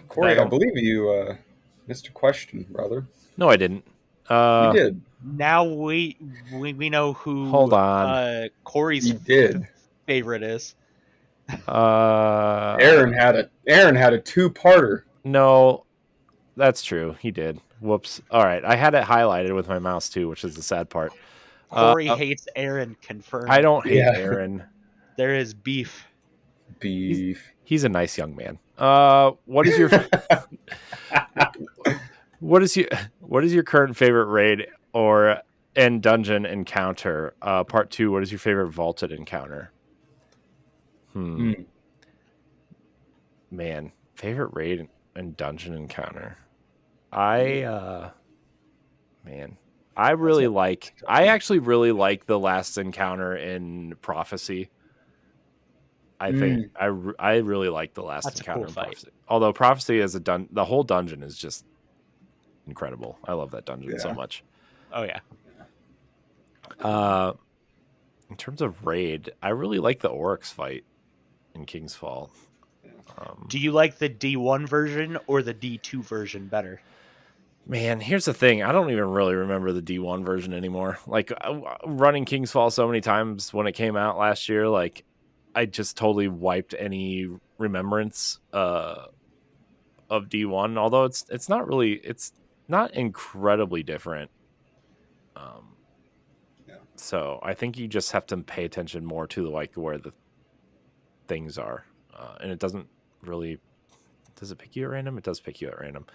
Corey, I believe you missed a question, brother. No, I didn't. You did. Now we know who. Hold on. Corey's favorite is. Aaron had a two-parter. No, that's true. He did. Whoops. All right, I had it highlighted with my mouse too, which is the sad part. Corey hates Aaron. Confirmed. I don't hate Aaron. There is beef. He's a nice young man. What is your what is your current favorite raid and dungeon encounter? Part 2. What is your favorite vaulted encounter? Man, favorite raid and dungeon encounter. I actually really like the last encounter in Prophecy. I think I really like the last encounter in Prophecy. Although Prophecy as the whole dungeon is just incredible. I love that dungeon so much. Oh yeah. In terms of raid, I really like the Oryx fight in King's Fall. Do you like the D1 version or the D2 version better? Man, here's the thing. I don't even really remember the D1 version anymore. Like, running King's Fall so many times when it came out last year, like, I just totally wiped any remembrance of D1. Although it's not incredibly different. So I think you just have to pay attention more to where the things are, and it doesn't really. Does it pick you at random? It does pick you at random.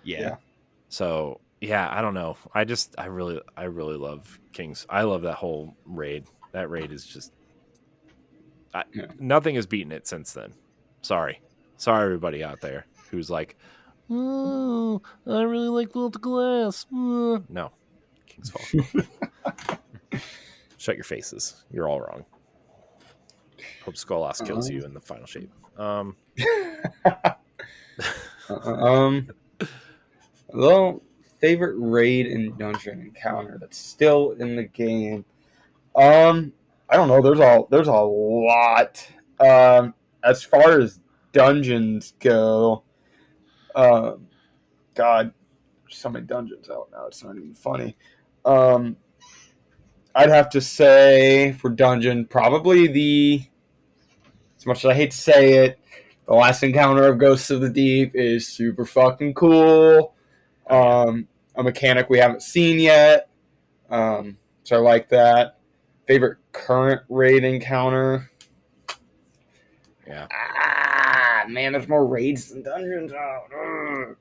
Yeah. So yeah, I don't know. I really love Kings. I love that whole raid. That raid is just nothing has beaten it since then. Sorry everybody out there who's like, oh, I really like Vault Glass. No, King's Fall. Shut your faces. You're all wrong. Hope Skolas kills you in the final shape. Well, favorite raid and dungeon encounter that's still in the game. I don't know. There's a lot. As far as dungeons go, God, there's so many dungeons out now. It's not even funny. I'd have to say for dungeon, probably as much as I hate to say it, the last encounter of Ghosts of the Deep is super fucking cool. A mechanic we haven't seen yet. So I like that. Favorite current raid encounter? Yeah. Man, there's more raids than dungeons out.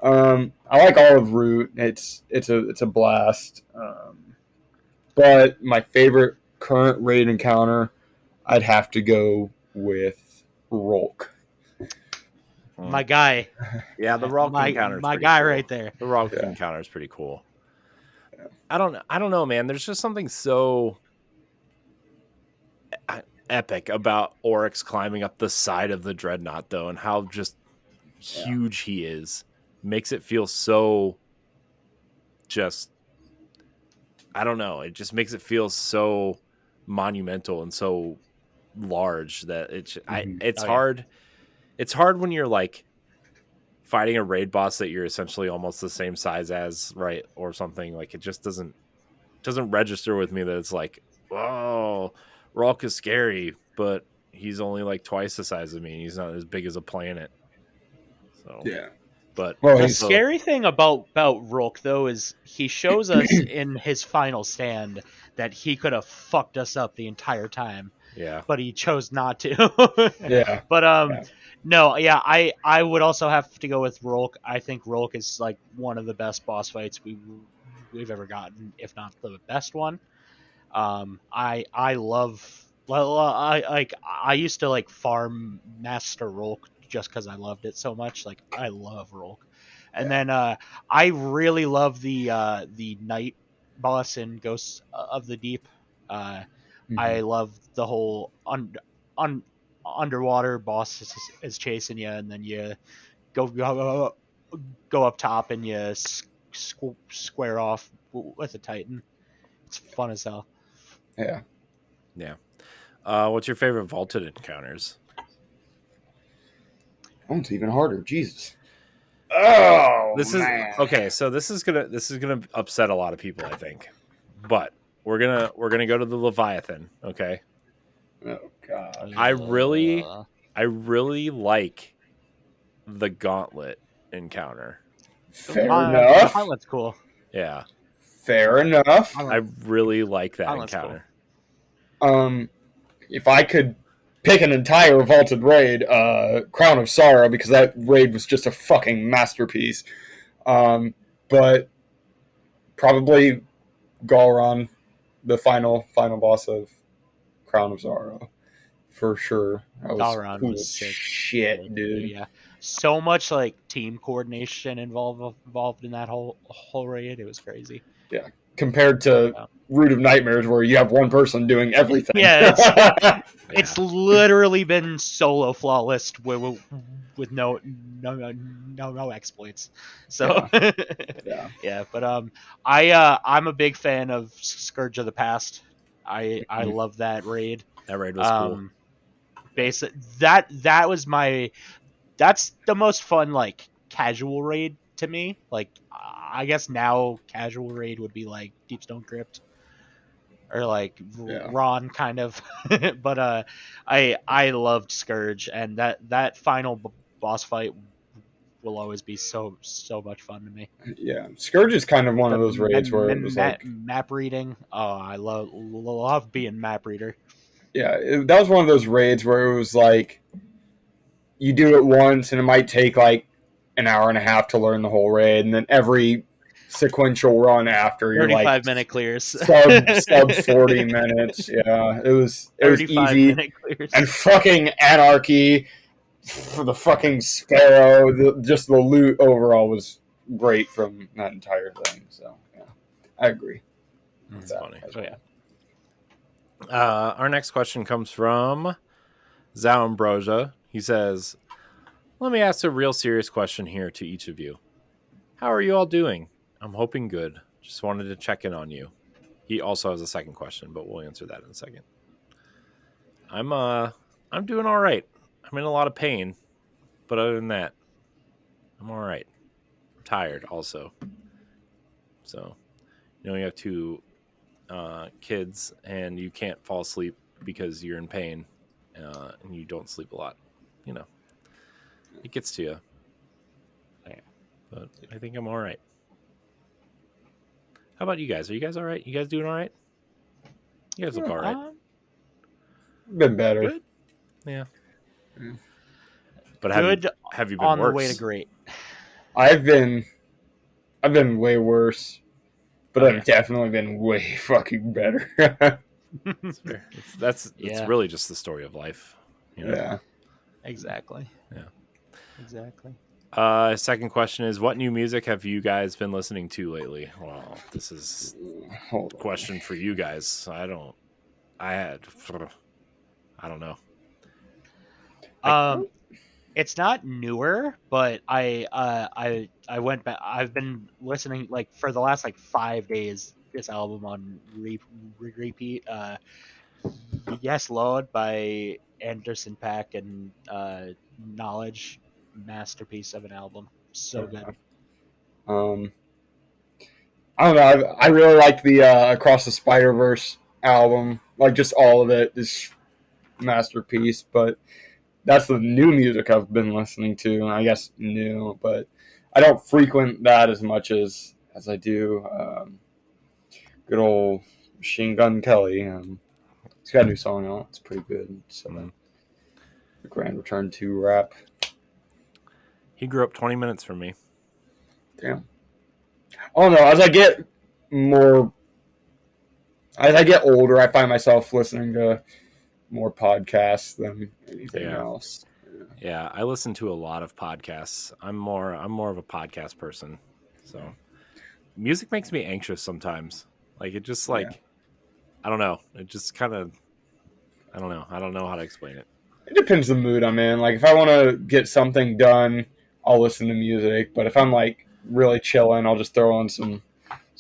I like all of Root. It's a blast. But my favorite current raid encounter, I'd have to go with Rolk. My guy. Yeah, the Rolk encounter. My guy cool. Right there. The Rolk encounter is pretty cool. Yeah. I don't know, man. There's just something so epic about Oryx climbing up the side of the Dreadnought, though, and how just huge he is. Makes it feel so just, I don't know. It just makes it feel so monumental and so large that it's hard. It's hard when you're like fighting a raid boss that you're essentially almost the same size as, right? Or something. Like, it just doesn't register with me that it's like, oh, Rolk is scary, but he's only like twice the size of me. He's not as big as a planet. So yeah. But the scary thing about Rolk, though, is he shows us in his final stand that he could have fucked us up the entire time. Yeah. But he chose not to. Yeah. But no, yeah, I would also have to go with Rolk. I think Rolk is like one of the best boss fights we've ever gotten, if not the best one. I love, well, I used to like farm Master Rolk just because I loved it so much. Like I love Rolk. And then I really love the night boss in Ghosts of the Deep. I love the whole underwater boss is chasing you, and then you go up top and you square off with a Titan. It's fun as hell. Yeah. Yeah. What's your favorite vaulted encounters? Oh, it's even harder. Jesus. Oh, this man. is okay. So this is gonna upset a lot of people, I think. But we're gonna go to the Leviathan. Okay. Oh God. I really like the Gauntlet encounter. Fair enough. Gauntlet's cool. Yeah. Fair enough. I really like that encounter. Cool. If I could pick an entire vaulted raid, Crown of Sorrow, because that raid was just a fucking masterpiece. But probably Galron, the final boss of Crown of Sorrow, for sure. That was Galron cool was as sick. shit, dude. Yeah, so much like team coordination involved in that whole raid. It was crazy. Yeah, compared to Root of Nightmares, where you have one person doing everything. Yeah, it's literally been solo flawless with no exploits. So yeah, but I'm a big fan of Scourge of the Past. I love that raid. That raid was cool. That was that's the most fun like casual raid to me. Like I guess now casual raid would be like Deepstone Crypt or like Ron kind of. But I loved Scourge, and that final boss fight will always be so much fun to me. Yeah, Scourge is kind of one of those raids where it was like map reading. Oh, I love being map reader. Yeah, that was one of those raids where it was like you do it once and it might take like an hour and a half to learn the whole raid, and then every sequential run after you're 35 like minute clears, sub 40 minutes. Yeah, it was easy. And fucking Anarchy for the fucking Sparrow. Just the loot overall was great from that entire thing. So yeah, I agree. That's funny. Oh yeah. Our next question comes from Zaumbrosia. He says, "Let me ask a real serious question here to each of you. How are you all doing? I'm hoping good. Just wanted to check in on you." He also has a second question, but we'll answer that in a second. I'm doing all right. I'm in a lot of pain, but other than that, I'm all right. I'm tired also. So, you have two kids and you can't fall asleep because you're in pain and you don't sleep a lot. It gets to you. But I think I'm all right. How about you guys? Are you guys all right? You guys doing all right? You guys look all right. Been better. Good? Yeah. But have you been on worse? The way to great? I've been way worse, but I've definitely been way fucking better. That's fair. That's really just the story of life. Yeah. Exactly. Yeah. Exactly. Second question is, what new music have you guys been listening to lately? Well, this is a question for you guys. I don't know. It's not newer, but I went back. I've been listening like for the last like 5 days. This album on repeat. Yes, Lord by Anderson .Paak and Knowledge, masterpiece of an album. So good. I don't know. I really like the Across the Spider-Verse album. Like just all of it is masterpiece. But that's the new music I've been listening to. I guess new, but I don't frequent that as much as I do good old Machine Gun Kelly. He's got a new song out. It's pretty good. So the Grand Return 2 rap. He grew up 20 minutes from me. Damn. Oh no! As I get older, I find myself listening to more podcasts than anything else. Yeah, I listen to a lot of podcasts. I'm more of a podcast person. So music makes me anxious sometimes. Like it just like I don't know. It just kind of I don't know. I don't know how to explain it. It depends the mood I'm in. Like if I want to get something done, I'll listen to music. But if I'm like really chilling, I'll just throw on some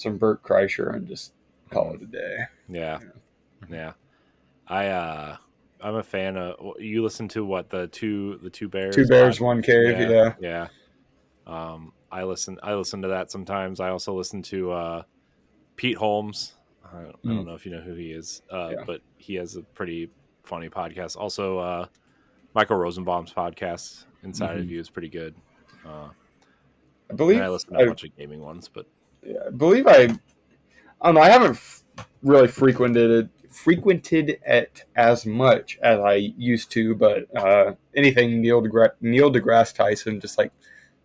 Bert Kreischer and just call it a day. Yeah. I'm a fan of. You listen to what the two bears? Two Bears, One Cave. Yeah. I listen to that sometimes. I also listen to Pete Holmes. I don't know if you know who he is, but he has a pretty funny podcast. Also, Michael Rosenbaum's podcast, Inside of You, is pretty good. I believe I listen to a bunch of gaming ones, but I believe I don't know. I haven't really frequented it as much as I used to, but anything Neil deGrasse Tyson, just like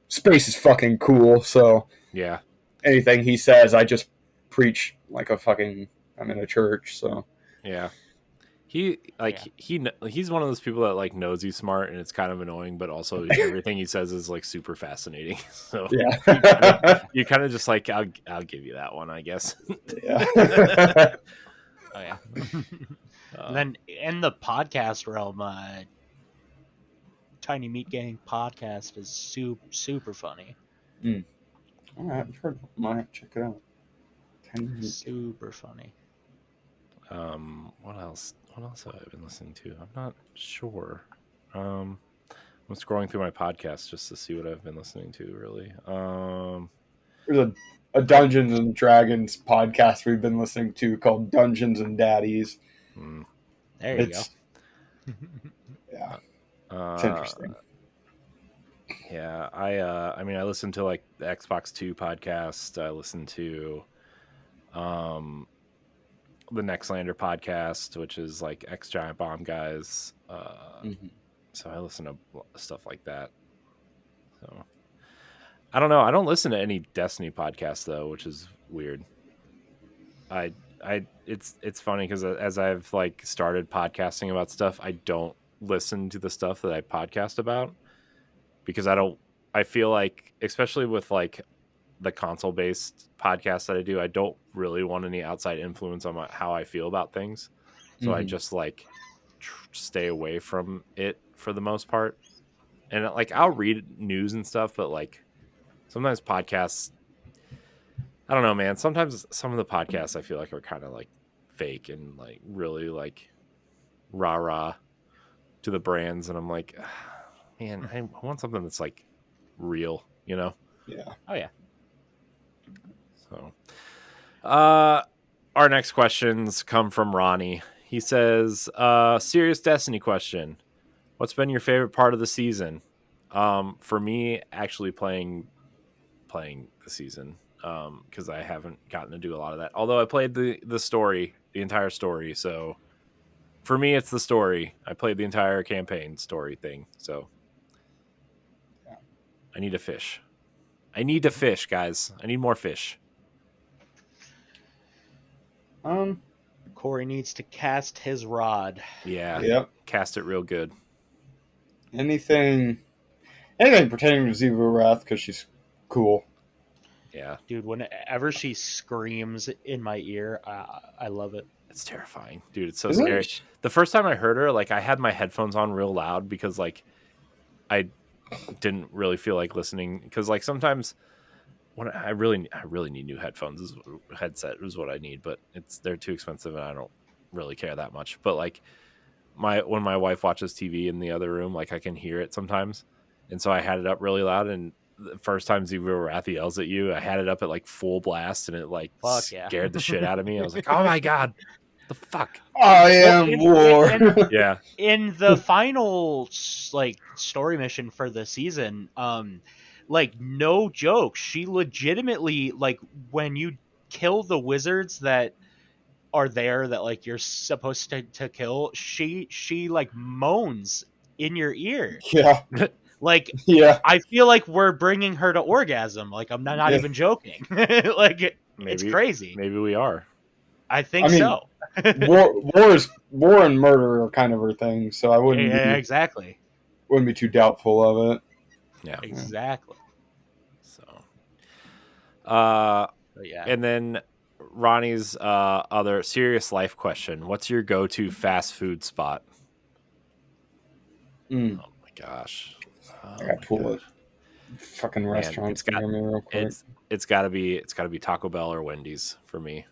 space is fucking cool. So yeah, anything he says, I just preach like I'm in a church. So yeah. He's one of those people that like knows he's smart and it's kind of annoying, but also everything he says is like super fascinating. So you kind of just like I'll give you that one, I guess. Oh yeah. And then in the podcast realm, Tiny Meat Gang podcast is super funny. All right, I've heard. Might have to check it out. Super funny. What else have I been listening to? I'm not sure. I'm scrolling through my podcast just to see what I've been listening to, really. There's a Dungeons and Dragons podcast we've been listening to called Dungeons and Daddies. There you go. Yeah. It's interesting. Yeah, I mean I listen to like the Xbox 2 podcast. I listen to the Nextlander podcast, which is like X Giant Bomb guys. So I listen to stuff like that. So I don't know. I don't listen to any Destiny podcasts though, which is weird. It's funny because as I've like started podcasting about stuff, I don't listen to the stuff that I podcast about because I feel like, especially with like the console based podcasts that I do, I don't really want any outside influence on how I feel about things. So I just like stay away from it for the most part. And like, I'll read news and stuff, but like sometimes podcasts, I don't know, man. Sometimes some of the podcasts I feel like are kind of like fake and like really like rah to the brands. And I'm like, man, I want something that's like real, you know? Yeah. Oh yeah. So, our next questions come from Ronnie. He says, serious Destiny question. What's been your favorite part of the season? For me, actually playing the season, because I haven't gotten to do a lot of that. Although I played the story, the entire story. So for me, it's the story. I played the entire campaign story thing. So I need to fish. Guys. I need more fish. Corey needs to cast his rod. Yeah. Yep. Cast it real good. Anything pertaining to Zivu Wrath because she's cool. Yeah. Dude, whenever she screams in my ear, I love it. It's terrifying. Dude, it's so scary. The first time I heard her, like I had my headphones on real loud because like I didn't really feel like listening because like sometimes when I really need new headphones. Headset is what I need, but they're too expensive and I don't really care that much. But like when my wife watches TV in the other room, like I can hear it sometimes, and so I had it up really loud. And the first time Zivu Wrath yells at you, I had it up at like full blast, and it like scared the shit out of me. I was like, oh my god, the fuck! I am war. Yeah. In the final like story mission for the season, like no joke, she legitimately like when you kill the wizards that are there that like you're supposed to kill, she like moans in your ear. Yeah. Like, Yeah. I feel like we're bringing her to orgasm. Like, I'm not even joking. Like, it's crazy. Maybe we are. I think so. war and murder are kind of her thing, so I wouldn't be exactly. Wouldn't be too doubtful of it. Yeah. Exactly. So yeah. And then Ronnie's other serious life question. What's your go-to fast food spot? Oh my gosh. I gotta pull it. Fucking restaurants near me real quick. It's gotta be Taco Bell or Wendy's for me.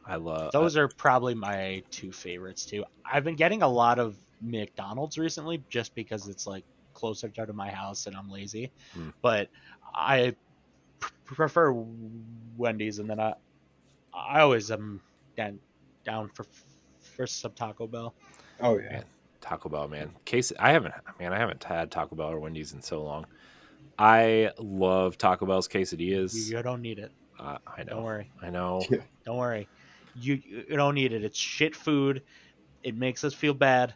I love those are probably my two favorites too. I've been getting a lot of McDonald's recently just because it's like closer to my house and I'm lazy. But I prefer Wendy's, and then I always am down for some Taco Bell. Oh yeah. Man, Taco Bell, man. I haven't had Taco Bell or Wendy's in so long. I love Taco Bell's quesadillas. You don't need it. I know. Don't worry. I know. Yeah. Don't worry. You don't need it. It's shit food. It makes us feel bad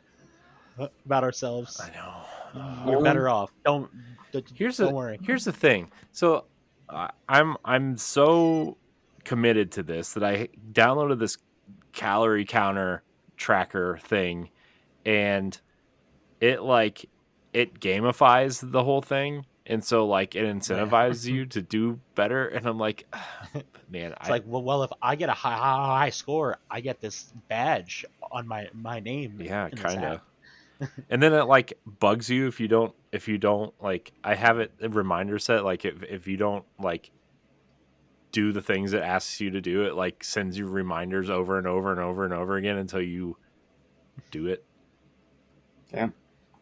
about ourselves. I know. You're better off. Don't worry. Here's the thing. So I'm so committed to this that I downloaded this calorie counter tracker thing, and it gamifies the whole thing, and so like it incentivizes you to do better. And I'm like, man, it's like, well, if I get a high score, I get this badge on my name. Yeah, kind of. And then it like bugs you if you don't like. I have it a reminder set, like if you don't like do the things it asks you to do, it like sends you reminders over and over and over and over again until you do it. Yeah.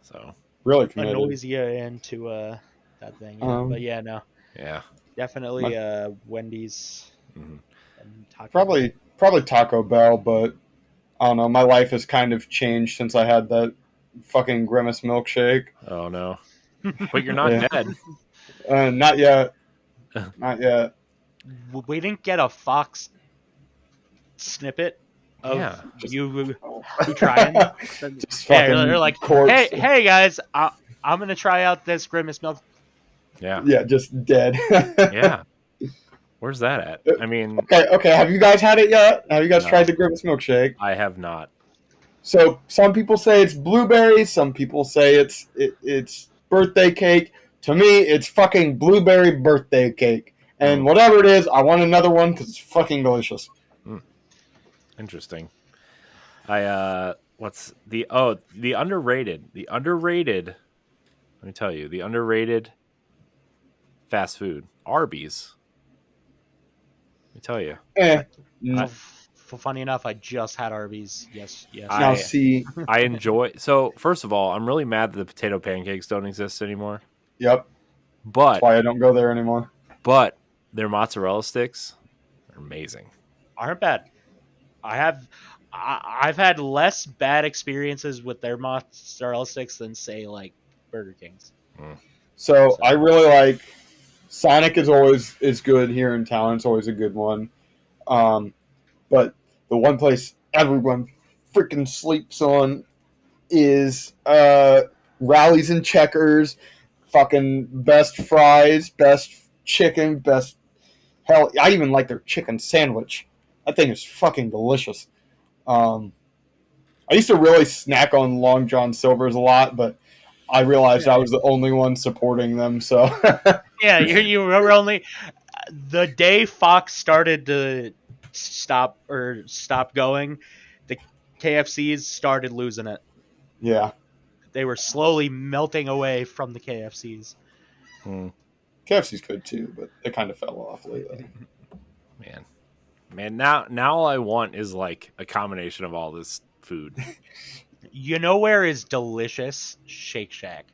So really committed. Annoys you into that thing. Yeah. But yeah, no. Yeah. Definitely Wendy's. Mm-hmm. And Taco probably Taco Bell, but I don't know. My life has kind of changed since I had that fucking Grimace milkshake. Oh no! But you're not dead. Not yet. Not yet. We didn't get a Fox snippet of you trying. They're like, hey guys, I'm gonna try out this Grimace milk. Yeah. Yeah, just dead. Yeah. Where's that at? I mean, okay. Have you guys had it yet? Have you guys tried the Grimace milkshake? I have not. So some people say it's blueberry. Some people say it's birthday cake. To me, it's fucking blueberry birthday cake. And whatever it is, I want another one because it's fucking delicious. Interesting. What's the underrated? The underrated. Let me tell you, the underrated fast food, Arby's. Let me tell you. Funny enough, I just had Arby's. Yes. Now see, I enjoy. So first of all, I'm really mad that the potato pancakes don't exist anymore. Yep. But that's why I don't go there anymore. But their mozzarella sticks are amazing. Aren't bad. I've had less bad experiences with their mozzarella sticks than say like Burger King's. So I really like Sonic is good here in town. It's always a good one. But the one place everyone freaking sleeps on is Rallies and Checkers. Fucking best fries, best chicken, best... Hell, I even like their chicken sandwich. That thing is fucking delicious. I used to really snack on Long John Silver's a lot, but I realized I was the only one supporting them, so... Yeah, you were only... The day Fox started to stop going, the KFCs started losing it. Yeah. They were slowly melting away from the KFCs. KFC's good too, but they kind of fell off lately. Man, now all I want is like a combination of all this food. You know where is delicious? Shake Shack.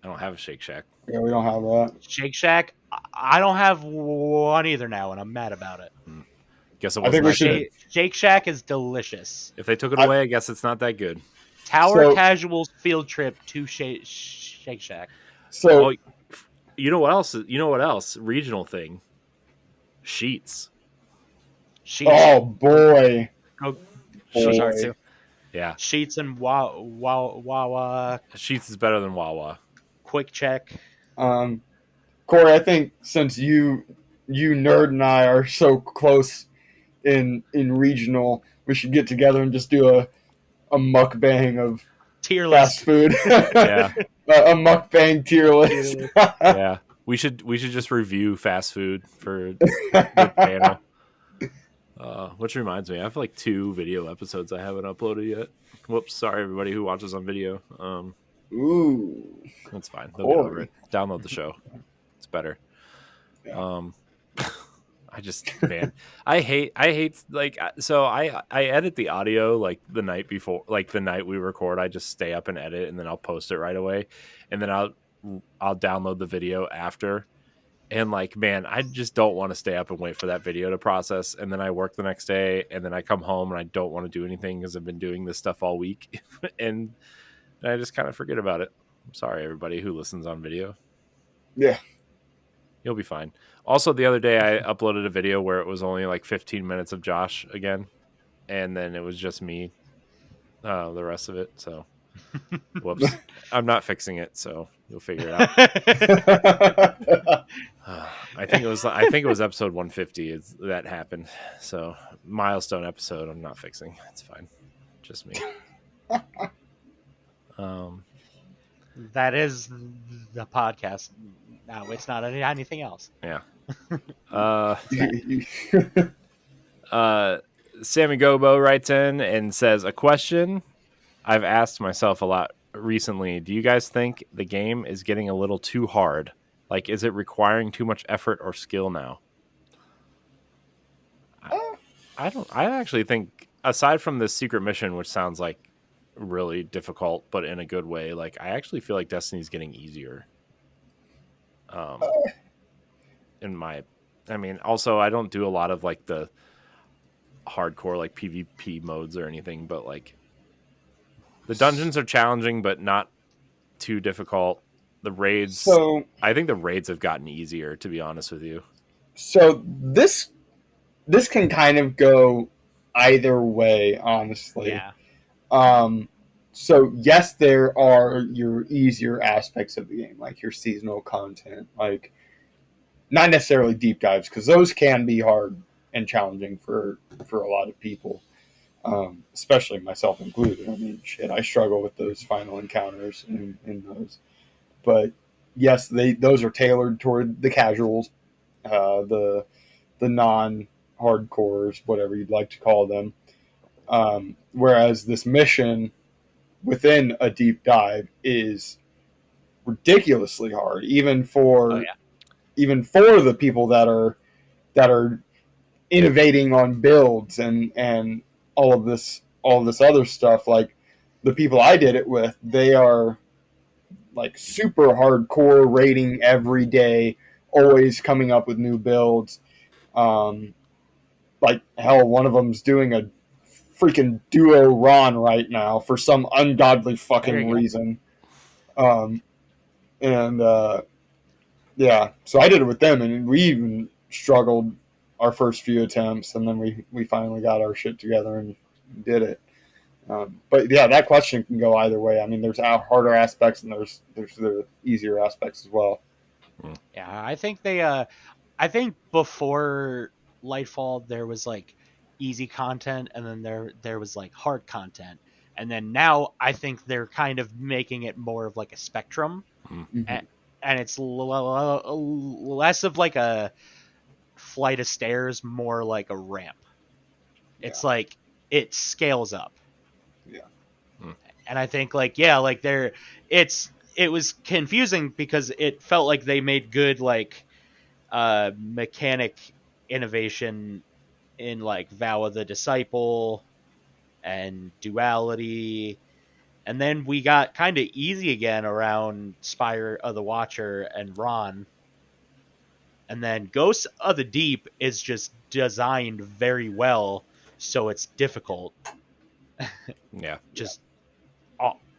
I don't have a Shake Shack. Yeah, we don't have that. Shake Shack, I don't have one either now, and I'm mad about it. Guess I think we should. Shake Shack is delicious. If they took it away, I guess it's not that good. Tower Casual's field trip to Shake Shack. So, you know what else? Regional thing. Sheets. Sheets. Oh boy. Go Boy. too. Yeah. Sheets and Wawa. Sheets is better than Wawa. Quick Check. Corey, I think since you nerd and I are so close in regional, we should get together and just do a mukbang of tier fast list. food. Yeah. A mukbang tier list. Yeah. We should just review fast food for the panel. Which reminds me, I have like 2 video episodes I haven't uploaded yet. Whoops, sorry everybody who watches on video. Ooh, that's fine. They'll get over it. Download the show. It's better. Yeah. I just, man, I hate like, so I edit the audio like the night before, like the night we record. I just stay up and edit, and then I'll post it right away, and then I'll download the video after. And like, man, I just don't want to stay up and wait for that video to process. And then I work the next day, and then I come home and I don't want to do anything because I've been doing this stuff all week. And I just kind of forget about it. I'm sorry, everybody who listens on video. Yeah. You'll be fine. Also, the other day I uploaded a video where it was only like 15 minutes of Josh again. And then it was just me, the rest of it. So, whoops. I'm not fixing it, so you'll figure it out. I think it was episode 150 that happened. So milestone episode. I'm not fixing. It's fine. Just me. That is the podcast. No, it's not anything else. Yeah. Sammy Gobo writes in and says, a question I've asked myself a lot recently. Do you guys think the game is getting a little too hard? Like, is it requiring too much effort or skill now? I actually think, aside from this secret mission, which sounds like really difficult, but in a good way, like, I actually feel like Destiny's getting easier. Also, I don't do a lot of like the hardcore like PvP modes or anything, but like the dungeons are challenging, but not too difficult. The raids, so I think the raids have gotten easier, to be honest with you. So this can kind of go either way, honestly. Yeah. So yes, there are your easier aspects of the game, like your seasonal content, like not necessarily deep dives, because those can be hard and challenging for a lot of people, especially myself included. I mean, shit, I struggle with those final encounters in those. But yes, those are tailored toward the casuals, the non-hardcores, whatever you'd like to call them. Whereas this mission within a deep dive is ridiculously hard, even for the people that are innovating on builds and all of this other stuff. Like the people I did it with, they are like super hardcore, rating every day, always coming up with new builds. Like hell, one of them's doing a freaking duo Ron right now for some ungodly fucking reason. Yeah, so I did it with them, and we even struggled our first few attempts, and then we finally got our shit together and did it. But yeah, that question can go either way. I mean, there's harder aspects and there's the easier aspects as well. Yeah, I think before Lightfall there was like easy content, and then there was like hard content, and then now I think they're kind of making it more of like a spectrum, and it's less of like a flight of stairs, more like a ramp. It's like it scales up. Yeah. And I think it was confusing because it felt like they made good like mechanic innovation in like Vow of the Disciple and Duality, and then we got kind of easy again around Spire of the Watcher and Ron, and then Ghosts of the Deep is just designed very well, so it's difficult.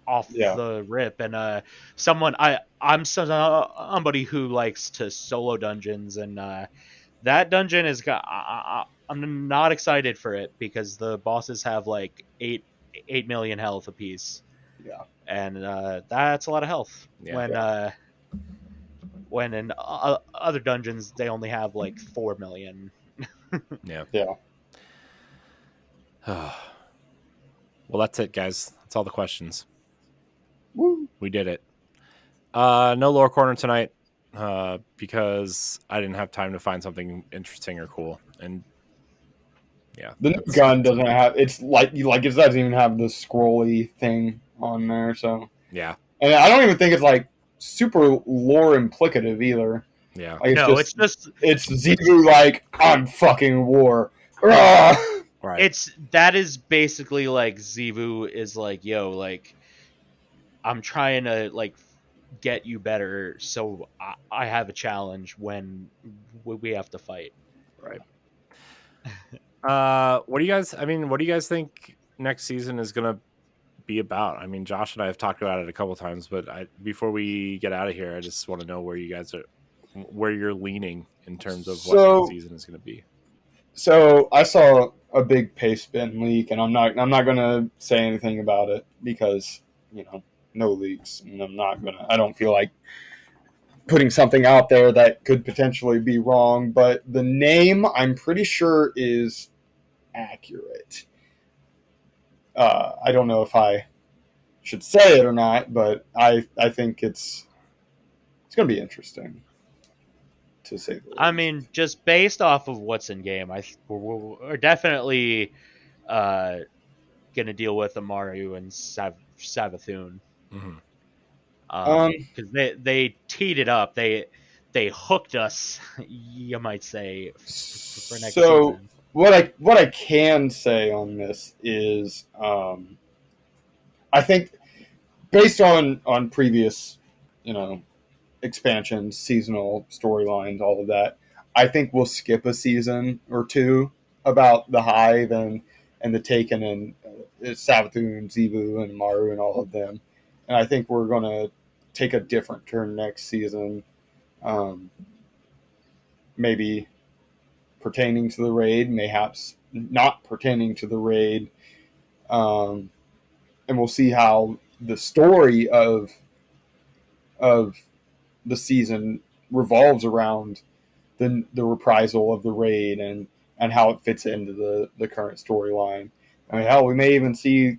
Off the rip. And I'm somebody who likes to solo dungeons, and That dungeon is got. I'm not excited for it because the bosses have like 8 million health apiece. Yeah. And that's a lot of health. Yeah. When in other dungeons they only have like 4 million. Yeah. Yeah. Well, that's it, guys. That's all the questions. Woo. We did it. No lore corner tonight because I didn't have time to find something interesting or cool. And yeah, the new gun doesn't have. It's like it doesn't even have the scrolly thing on there. So yeah, and I don't even think it's like super lore implicative either. yeah. Like, it's just Zebu like I'm fucking war. Right. That is basically like Zebu is like, yo, like I'm trying to like get you better, so I have a challenge when we have to fight. Right. What do you guys think next season is gonna be about? I mean, Josh and I have talked about it a couple times, but before we get out of here, I just want to know where you're leaning in terms of what next season is going to be. So I saw a big pace bin leak, and I'm not gonna say anything about it because no leaks, and I don't feel like putting something out there that could potentially be wrong. But the name I'm pretty sure is accurate. I don't know if I should say it or not, but I think it's going to be interesting, to say the least. I mean, just based off of what's in game, we're definitely going to deal with Amaru and Savathun. Because they teed it up. They hooked us, you might say, for next season. What I can say on this is, I think based on previous, expansions, seasonal storylines, all of that, I think we'll skip a season or two about the Hive and the Taken and Savathun, Zebu, and Maru and all of them, and I think we're gonna take a different turn next season, maybe pertaining to the raid, mayhaps not pertaining to the raid, and we'll see how the story of the season revolves around the reprisal of the raid and how it fits into the current storyline. I mean, hell, we may even see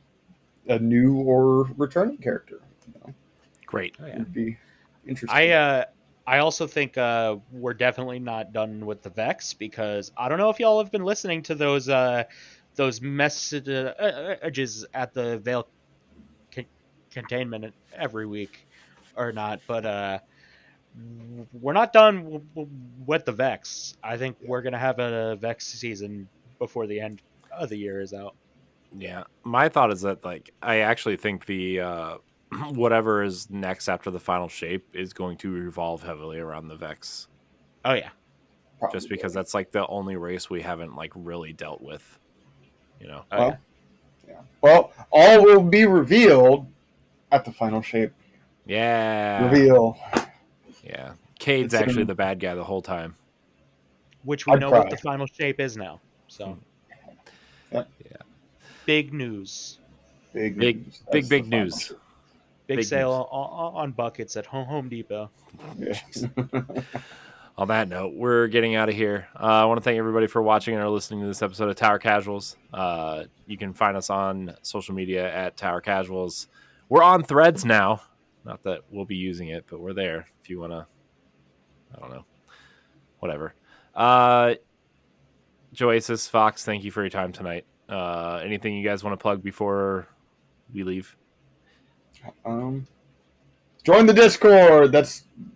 a new or returning character. Great. Oh, yeah. It'd be interesting. I also think we're definitely not done with the Vex, because I don't know if y'all have been listening to those messages at the Veil containment every week or not, but we're not done with the Vex. I think we're gonna have a Vex season before the end of the year is out. Yeah, my thought is that I actually think the whatever is next after the final shape is going to revolve heavily around the Vex. Oh yeah, Probably. Just because that's the only race we haven't really dealt with. Oh, yeah. Well, all will be revealed at the final shape. Yeah. Reveal. Yeah. Cade's actually the bad guy the whole time. Which we know what the final shape is now. So. Yeah. Big news. Big news. Big sale on buckets at Home Depot. Yeah. On that note, we're getting out of here. I want to thank everybody for watching or listening to this episode of Tower Casuals. You can find us on social media at Tower Casuals. We're on Threads now. Not that we'll be using it, but we're there if you want to, I don't know, whatever. JoaSIS, Fox, thank you for your time tonight. Anything you guys want to plug before we leave? Join the Discord.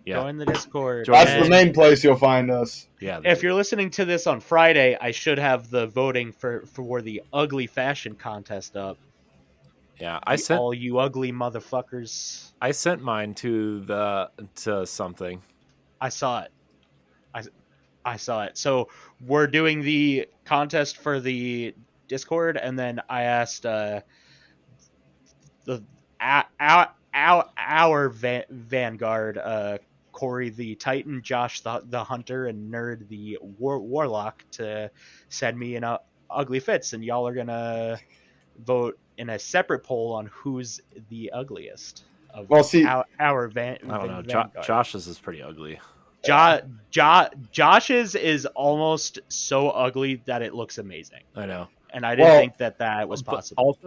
Join the Discord. That's the main place you'll find us. Yeah. If you're listening to this on Friday, I should have the voting for the ugly fashion contest up. Yeah, all you ugly motherfuckers. I sent mine to something. I saw it. I saw it. So we're doing the contest for the Discord, and then I asked our Vanguard Corey the Titan, Josh the Hunter, and Nerd the Warlock to send me an ugly fits, and y'all are gonna vote in a separate poll on who's the ugliest of our Vanguard. I don't know. Josh's is pretty ugly. Josh's is almost so ugly that it looks amazing. I know, and I didn't think that was possible.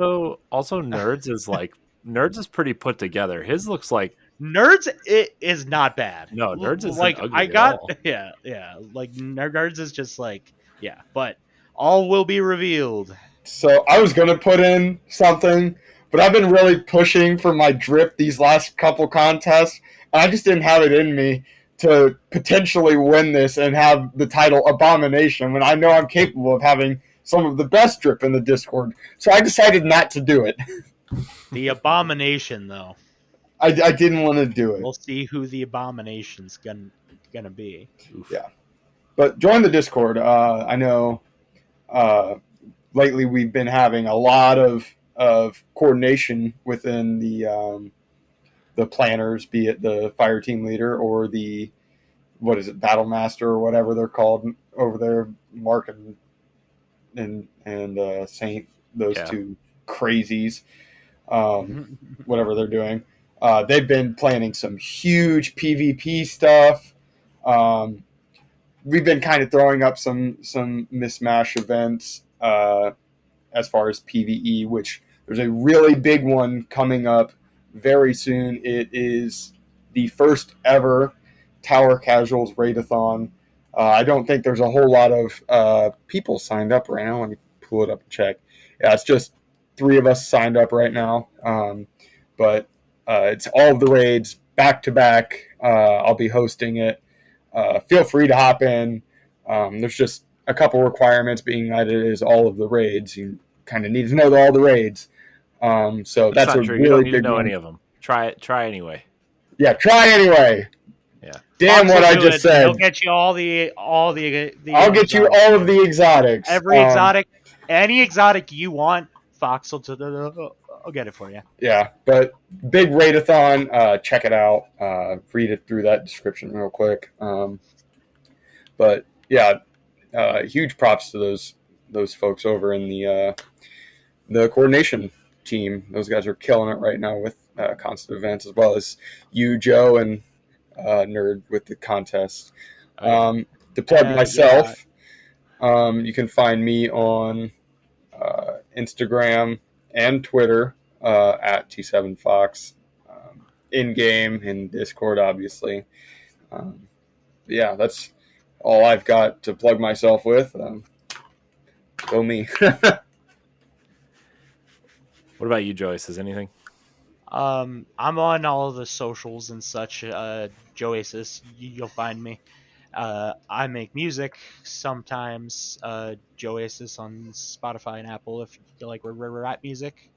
Also, Nerds is like Nerds is pretty put together. His looks like Nerds. It is not bad. No, Nerds is like ugly at all. Yeah. Like Nerds is just like but all will be revealed. So I was gonna put in something, but I've been really pushing for my drip these last couple contests, and I just didn't have it in me to potentially win this and have the title Abomination when I know I'm capable of having some of the best drip in the Discord. So I decided not to do it. The Abomination, though. I didn't want to do it. We'll see who the Abomination's gonna be. Oof. Yeah. But join the Discord. I know lately we've been having a lot of coordination within the planners, be it the fire team leader or the battle master or whatever they're called over there, Mark and Saint, those two crazies, whatever they're doing. They've been planning some huge PvP stuff. We've been kind of throwing up some mismatch events as far as PvE, which there's a really big one coming up very soon. It is the first ever Tower Casuals Raidathon. I don't think there's a whole lot of people signed up right now. Let me pull it up and check. Yeah, it's just 3 of us signed up right now. But it's all of the raids back to back. I'll be hosting it. Feel free to hop in. There's just a couple requirements, being that it is all of the raids. You kind of need to know all the raids. So that's a really you don't need big to know one. any of them. Try anyway. Yeah, try anyway. Yeah. Damn what I just said. He'll get you all the I'll get you all of the exotics. Every exotic, any exotic you want, Fox will I'll get it for you. Yeah, but big Raidathon. Check it out. Read it through that description real quick. But yeah, huge props to those folks over in the coordination team. Those guys are killing it right now with constant events, as well as you, Joe, and Nerd with the contest. To plug myself, you can find me on Instagram and Twitter at T7Fox, in-game and Discord, obviously. Yeah, that's all I've got to plug myself with. Go me. What about you, Joyce? Is anything? I'm on all of the socials and such. JoaSIS, you'll find me. I make music sometimes. JoaSIS on Spotify and Apple. If you like rap music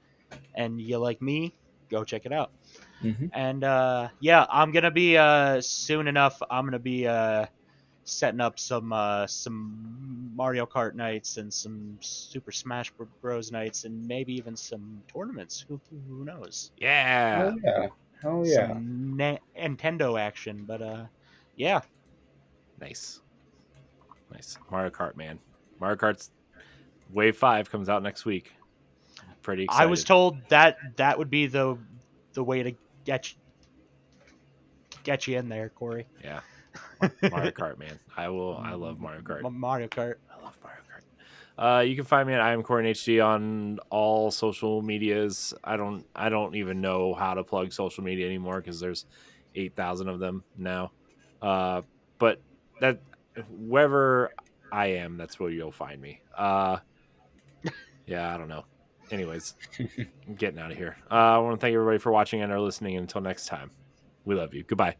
and you like me, go check it out. Mm-hmm. And I'm gonna be soon enough. I'm gonna be setting up some Mario Kart nights and some Super Smash Bros nights and maybe even some tournaments. Who knows? Yeah. Oh yeah. Some Nintendo action, but yeah. Nice. Mario Kart, man. Mario Kart's Wave 5 comes out next week. Pretty excited. I was told that would be the way to get you in there, Corey. Yeah. Mario Kart, man. I love Mario Kart. Mario Kart. I love Mario Kart. You can find me at I am Corey HD on all social medias. I don't even know how to plug social media anymore because there's 8,000 of them now. But that wherever I am, that's where you'll find me. Yeah, I don't know. Anyways, I'm getting out of here. I want to thank everybody for watching and or listening. Until next time, we love you. Goodbye.